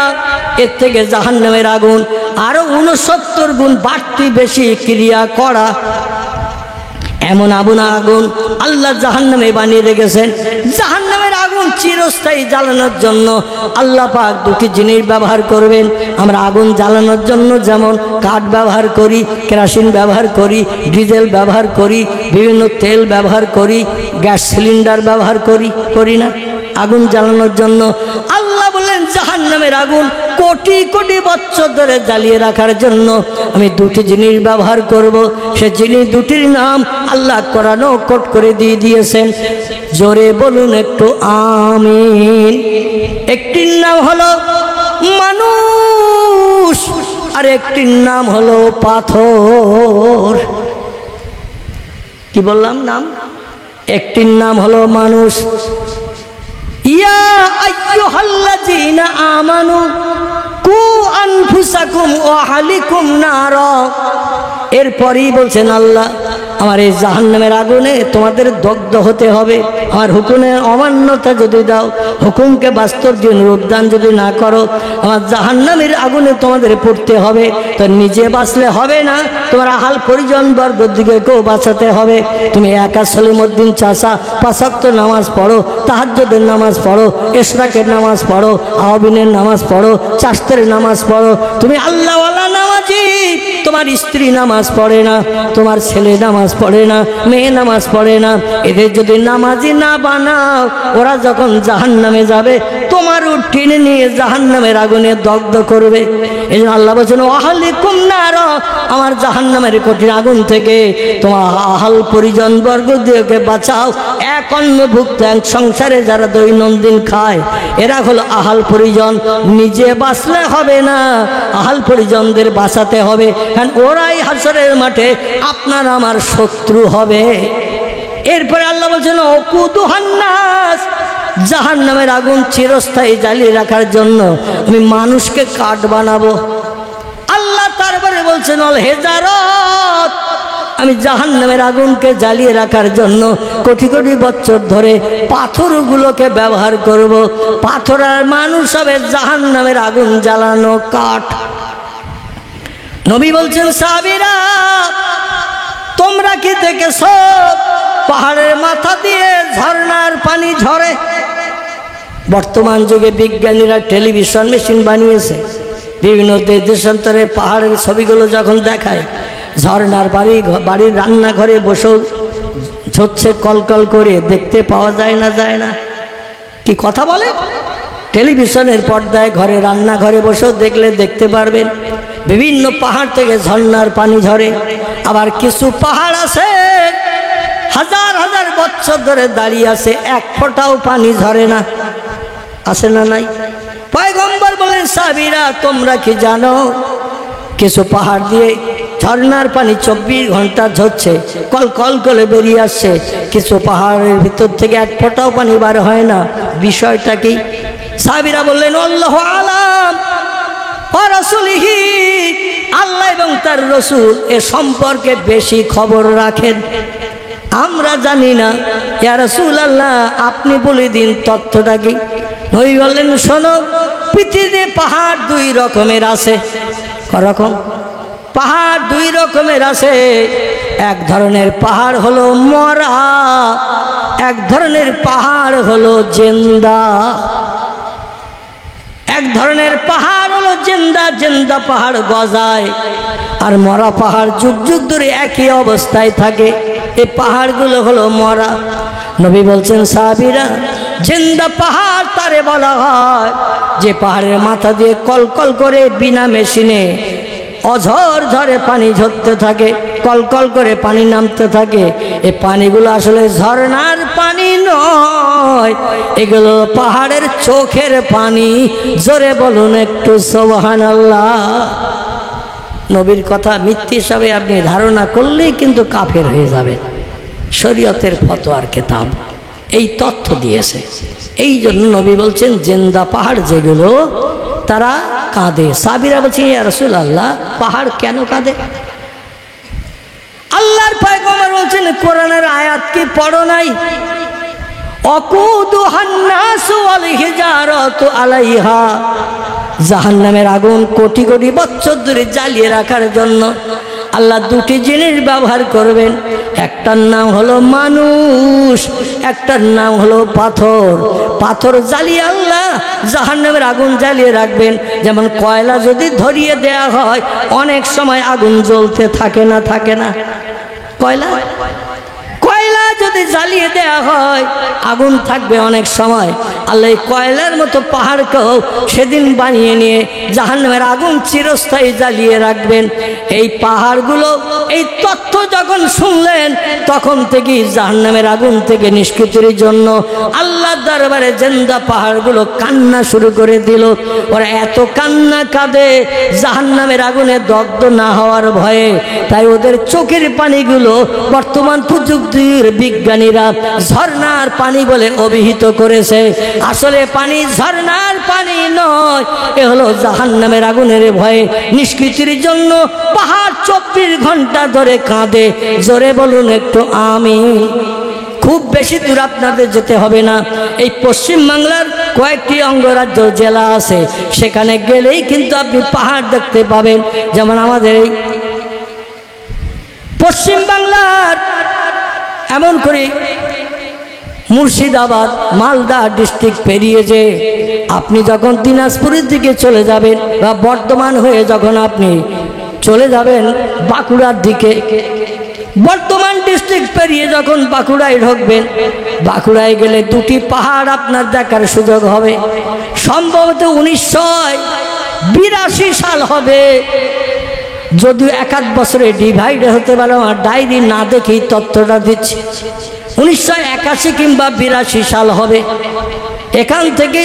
Speaker 1: এর থেকে জাহান্নামের আগুন আরো 69 গুণ বাড়তি বেশি ক্রিয়া করা। এমন আগুন আল্লাহ জাহান্নামে বানিয়ে রেখেছেন। জাহান্নামের আগুন চিরস্থায়ী জ্বালানোর জন্য আল্লাহ পাক 2টি জিনিস ব্যবহার করবেন। আমরা আগুন জ্বালানোর জন্য যেমন কাঠ ব্যবহার করি, কেরোসিন ব্যবহার করি, ডিজেল ব্যবহার করি, বিভিন্ন তেল ব্যবহার করি, গ্যাস সিলিন্ডার ব্যবহার করি না? আগুন জ্বালানোর জন্য আল্লাহ বলেন জাহান্নামে জাহান্নামের আগুন কোটি কোটি বছর ধরে জ্বালিয়ে রাখার জন্য আমি দুটি জিনিস ব্যবহার করব। সে জিনিস দুটির নাম আল্লাহ কোরআনে কোট করে দিয়ে দিয়েছেন। জোরে বলুন একটু আমিন। একটির নাম হলো মানুষ, আর একটির নাম হলো পাথর। কি বললাম নাম? একটির নাম হলো মানুষ। ইয়া আইয়ুহাল্লাযীনা আমানু কু আনফুসাকুম ওয়া আহলিকুম নারা। এরপরেই বলছেন আল্লাহ, আমার এই জাহান্নামের আগুনে তোমাদের দগ্ধ হতে হবে। আমার হুকুমের অমান্যতা যদি দাও, হুকুমকে বাস্তব জীবন রূপদান যদি না করো, আমার জাহান্নামের আগুনে তোমাদের পড়তে হবে। তো নিজে বাঁচলে হবে না, তোমার আহাল পরিজন বর্গের দিকে কেউ বাঁচাতে হবে। তুমি একা সলিমুদ্দিন চাচা 5 ওয়াক্ত নামাজ পড়ো, তাহাজ্জুদের নামাজ পড়ো, ইশরাকের নামাজ পড়ো, আওয়াবিনের নামাজ পড়ো, চাশতের নামাজ পড়ো, তুমি আল্লাহওয়ালা নামাজি। তোমার স্ত্রী নামাজ পড়ে না, তোমার ছেলে নামাজ পড়ে না, মেয়ে নামাজ পড়ে না। এদের যদি নামাজি না বানাও, ওরা যখন জাহান্নামে যাবে তোমারও টেনে নিয়ে জাহান্নামের আগুনে দগ্ধ করবে। এই জন্য আল্লাহ বলছেন আহলিকুম নার, আমার জাহান্নামের কঠিন আগুন থেকে তোমার আহাল পরিজন বর্গ দিয়েকে বাঁচাও। এক অন্নভুক্ত এক সংসারে যারা দৈনন্দিন খায়, এরা হলো আহাল পরিজন। নিজে বাঁচলে হবে না, আহাল পরিজনদের বাঁচাতে হবে, কারণ ওরাই হাসরের মাঠে আপনার আমার শত্রু হবে। এরপরে আল্লাহ বলছেন ওকুদুহান নাস, জাহান্নামের আগুন চিরস্থায়ী জ্বালিয়ে রাখার জন্য আমি মানুষকে কাঠ বানাবো। আল্লাহ তারপরে বলছেন অল হেজারত, আমি জাহান্নামের আগুনকে জ্বালিয়ে রাখার জন্য কোটি কোটি বছর ধরে পাথরগুলোকে ব্যবহার করব। পাথর আর মানুষ হবে জাহান্নামের আগুন জ্বালানো কাঠ। নবী বলছেন সাহাবীরা, তোমরা কি দেখেছ পাহাড়ের মাথা দিয়ে ঝর্ণার পানি ঝরে? বর্তমান যুগে বিজ্ঞানীরা টেলিভিশন মেশিন বানিয়েছে, বিভিন্ন দেশান্তরে পাহাড়ের ছবিগুলো যখন দেখায়, ঝর্ণার বাড়ির রান্নাঘরে বসেও ঝরছে কলকল করে, দেখতে পাওয়া যায় না? যায় না? কি কথা বলে? টেলিভিশনের পর্দায় ঘরে রান্নাঘরে বসেও দেখলে দেখতে পারবেন বিভিন্ন পাহাড় থেকে ঝর্ণার পানি ঝরে। আবার কিছু পাহাড় আছে হাজার হাজার বছর ধরে দাঁড়িয়ে আছে, এক ফোঁটাও পানি ঝরে না। আছে না নাই? পয়গম্বর বলেন সাহাবীরা, তোমরা কি জানো কিছু পাহাড় দিয়ে ঝর্ণার পানি 24 ঘন্টা ঝরছে, কল কল করে বেরিয়ে আসছে, কিছু পাহাড়ের ভিতর থেকে এক ফোঁটাও পানি বার হয় না। বিষয়টা কি? সাহাবীরা বললেন আল্লাহু আলাম ওয়া রাসূলিহি, আল্লাহ এবং তার রাসূল এ সম্পর্কে বেশি খবর রাখেন, আমরা জানি না। ইয়া রাসূলুল্লাহ, আপনি বলে দিন তথ্যটা কি? নবী বললেন শোনো, পৃথিবীতে পাহাড় 2 রকমের আছে। করকম? পাহাড় 2 রকমের আছে। এক ধরনের পাহাড় হলো মরা, এক ধরনের পাহাড় হলো জিন্দা। এক ধরনের পাহাড় হলো জিন্দা, জিন্দা পাহাড় গজায়, আর মরা পাহাড় যুগ যুগ ধরে একই অবস্থায় থাকে। এই পাহাড়গুলো হলো মরা। নবী বলছেন সাহাবীরা, জিন্দা পাহাড় তারে বলা হয় যে পাহাড়ের মাথা দিয়ে কলকল করে বিনা মেশিনে অঝর ঝরে পানি ঝরতে থাকে, কলকল করে পানি নামতে থাকে। এই পানিগুলো আসলে ঝর্ণার পানি নয়, এগুলো পাহাড়ের চোখের পানি। জোরে বলুন একটু সুবহানাল্লাহ। নবীর কথা মিথ্যে হিসাবে আপনি ধারণা করলেই কিন্তু কাফের হয়ে যাবে। শরীয়তের ফতোয়ার কিতাব এই তথ্য দিয়েছে। এই জন্য নবী বলছেন জিন্দা পাহাড় যেগুলো তারা কাঁদে। সাহাবীরা বলছে ইয়া রাসূলুল্লাহ, পাহাড় কেন কাঁদে? আল্লাহর পয়গম্বর বলছেন কোরআনের আয়াত কি পড়ো নাই? অকুদুহান নাসু ওয়াল হিজারাতু আলাইহা, জাহান্নামের আগুন কোটি কোটি বছর ধরে জ্বালিয়ে রাখার জন্য আল্লাহ 2টি জিনিস ব্যবহার করবেন। একটার নাম হলো মানুষ, একটার নাম হলো পাথর। পাথর জ্বালিয়ে আল্লাহ জাহান্নামের আগুন জ্বালিয়ে রাখবেন। যেমন কয়লা যদি ধরিয়ে দেয়া হয় অনেক সময় আগুন জ্বলতে থাকে না? থাকে না? কয়লা যদি যদি জ্বালিয়ে দেয়া হয় আগুন থাকবে অনেক সময়। আল্লাহ কয়লার মতো পাহাড়কেও সেদিন বানিয়ে নিয়ে জাহান্নামের আগুন চিরস্থায়ী জ্বালিয়ে রাখবেন। এই পাহাড়গুলো এই তথ্য যখন শুনলেন তখন থেকেই জাহান্নামের আগুন থেকে নিষ্কৃতির জন্য আল্লাহর দরবারে জিন্দা পাহাড়গুলো কান্না শুরু করে দিল। ওরা এত কান্না কাঁদে জাহান্নামের আগুনে দগ্ধ না হওয়ার ভয়ে। তাই ওদের চোখের পানিগুলো বর্তমান প্রযুক্তির বিজ্ঞানীরা ঝর্ণার পানি বলে অভিহিত করেছে। আসলে পানি ঝর্ণার পানি নয়, এ হলো জাহান্নামের আগুনের ভয়ে নিষ্কৃতির জন্য পাহাড় 24 ঘন্টা ধরে কাঁদে। জোরে বলুন একটু আমিন। খুব বেশি দূর আপনাদের যেতে হবে না, এই পশ্চিম বাংলার কয়েকটি অঙ্গরাজ্য জেলা আছে, সেখানে গেলেই কিন্তু আপনি পাহাড় দেখতে পাবেন। যেমন আমাদের এই পশ্চিম বাংলার এমন করে মুর্শিদাবাদ মালদা ডিস্ট্রিক্ট পেরিয়ে যে আপনি যখন দিনাজপুরের দিকে চলে যাবেন বা বর্ধমান হয়ে যখন আপনি চলে যাবেন বাঁকুড়ার দিকে, বর্ধমান ডিস্ট্রিক্ট পেরিয়ে যখন বাঁকুড়ায় ঢুকবেন, বাঁকুড়ায় গেলে দুটি পাহাড় আপনার দেখার সুযোগ হবে। সম্ভবত 1982 সাল হবে, যদিও 1-1 বছরে ডিভাইড হতে পারে, আমার ডায়েরি না দেখেই তথ্যটা দিচ্ছি। 1981 কিংবা 82 সাল হবে। এখান থেকে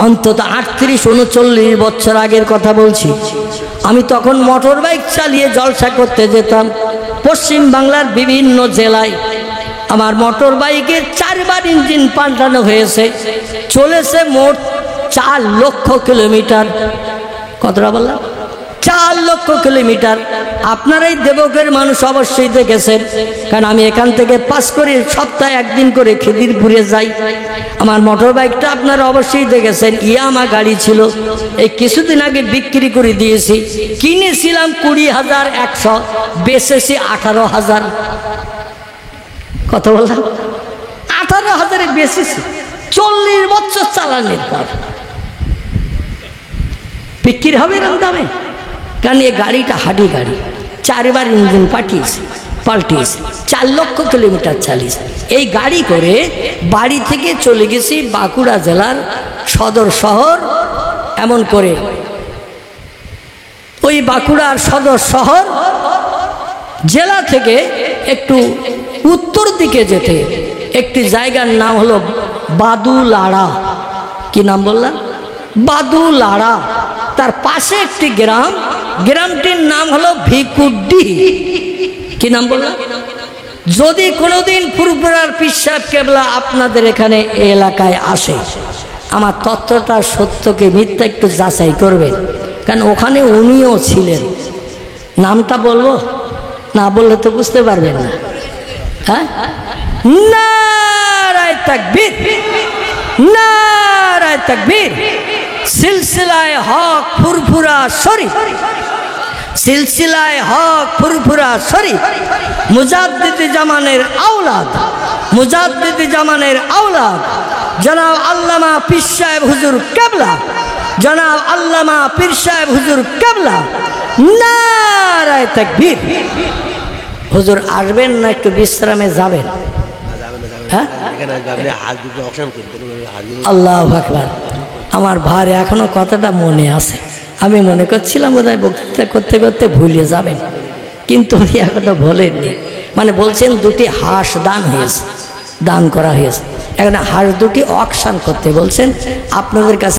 Speaker 1: অন্তত 38-39 বছর আগের কথা বলছি। আমি তখন মোটর বাইক চালিয়ে জলসা করতে যেতাম পশ্চিম বাংলার বিভিন্ন জেলায়। আমার মোটর বাইকের 4 বার ইঞ্জিন পাল্টানো হয়েছে, চলেছে মোট 4 লক্ষ কিলোমিটার। কতটা বললাম? 4 লক্ষ কিলোমিটার। আপনারাই দেবকের মানুষ অবশ্যই দেখেছেন, কারণ আমি এখান থেকে পাস করে সপ্তাহে 1 দিন করে খিদিরপুরে যাই। আমার মোটর বাইকটা আপনারা অবশ্যই দেখেছেন, ইয়ামা গাড়ি ছিল। এই কিছুদিন আগে বিক্রি করে দিয়েছি। কিনেছিলাম 20,100, বেচেছি 18,000। কত বললাম? 18,000-এ বেচেছি 40 বছর চালানোর পর। বিক্রি হবে এরকম দামে? কারণ এই গাড়িটা হাডি গাড়ি, 4 বার ইঞ্জিন পাল্টিয়েছে, 4 লক্ষ কিলোমিটার চালিয়েছে। এই গাড়ি করে বাড়ি থেকে চলে গেছি বাঁকুড়া জেলার সদর শহর। এমন করে ওই বাঁকুড়ার সদর শহর জেলা থেকে একটু উত্তর দিকে যেতে একটি জায়গার নাম হলো বাদুলাড়া। কি নাম বললাম? বাদুলাড়া। তার পাশে একটি গ্রাম, গ্রামটির নাম হলো ভিকুড্ডি। কি নাম বললাম? যদি কোনোদিন ফুরফুরার পীর সাহেব কেবলা আপনাদের এখানে এই এলাকায় আসে, আমার তথ্যটা সত্যকে মিথ্যা একটু যাচাই করবেন, কারণ ওখানে উনিও ছিলেন। নামটা বলবো? না বললে তো বুঝতে পারবেন না। হ্যাঁ, নারায়ে তাকবীর, নারায়ে তাকবীর। সিলসিলায়ে হক ফুরফুরা শরীফ, সিলসিলায়ে হক ফুরফুরা শরীফ, মুজাদ্দিদ জামানের আওলাদ, মুজাদ্দিদ জামানের আওলাদ জনাব আল্লামা পীর সাহেব হুজুর কেবলা, জনাব আল্লামা পীর সাহেব হুজুর কেবলা। নারায়ে তাকবীর। হুজুর আসবেন না একটু বিশ্রামে যাবেন? হ্যাঁ, আল্লাহু আকবার। আমার ভাই এখনো কথাটা মনে আছে। আমি মনে করছিলাম বোধহয় বক্তৃতা করতে করতে ভুলে যাবেন, কিন্তু উনি এখনো বলেননি। মানে বলছেন 2টি হাঁস দান হয়েছে, দান করা হয়েছে। এখন হাঁস 2টি অকশন করতে বলছেন। আপনাদের কাছে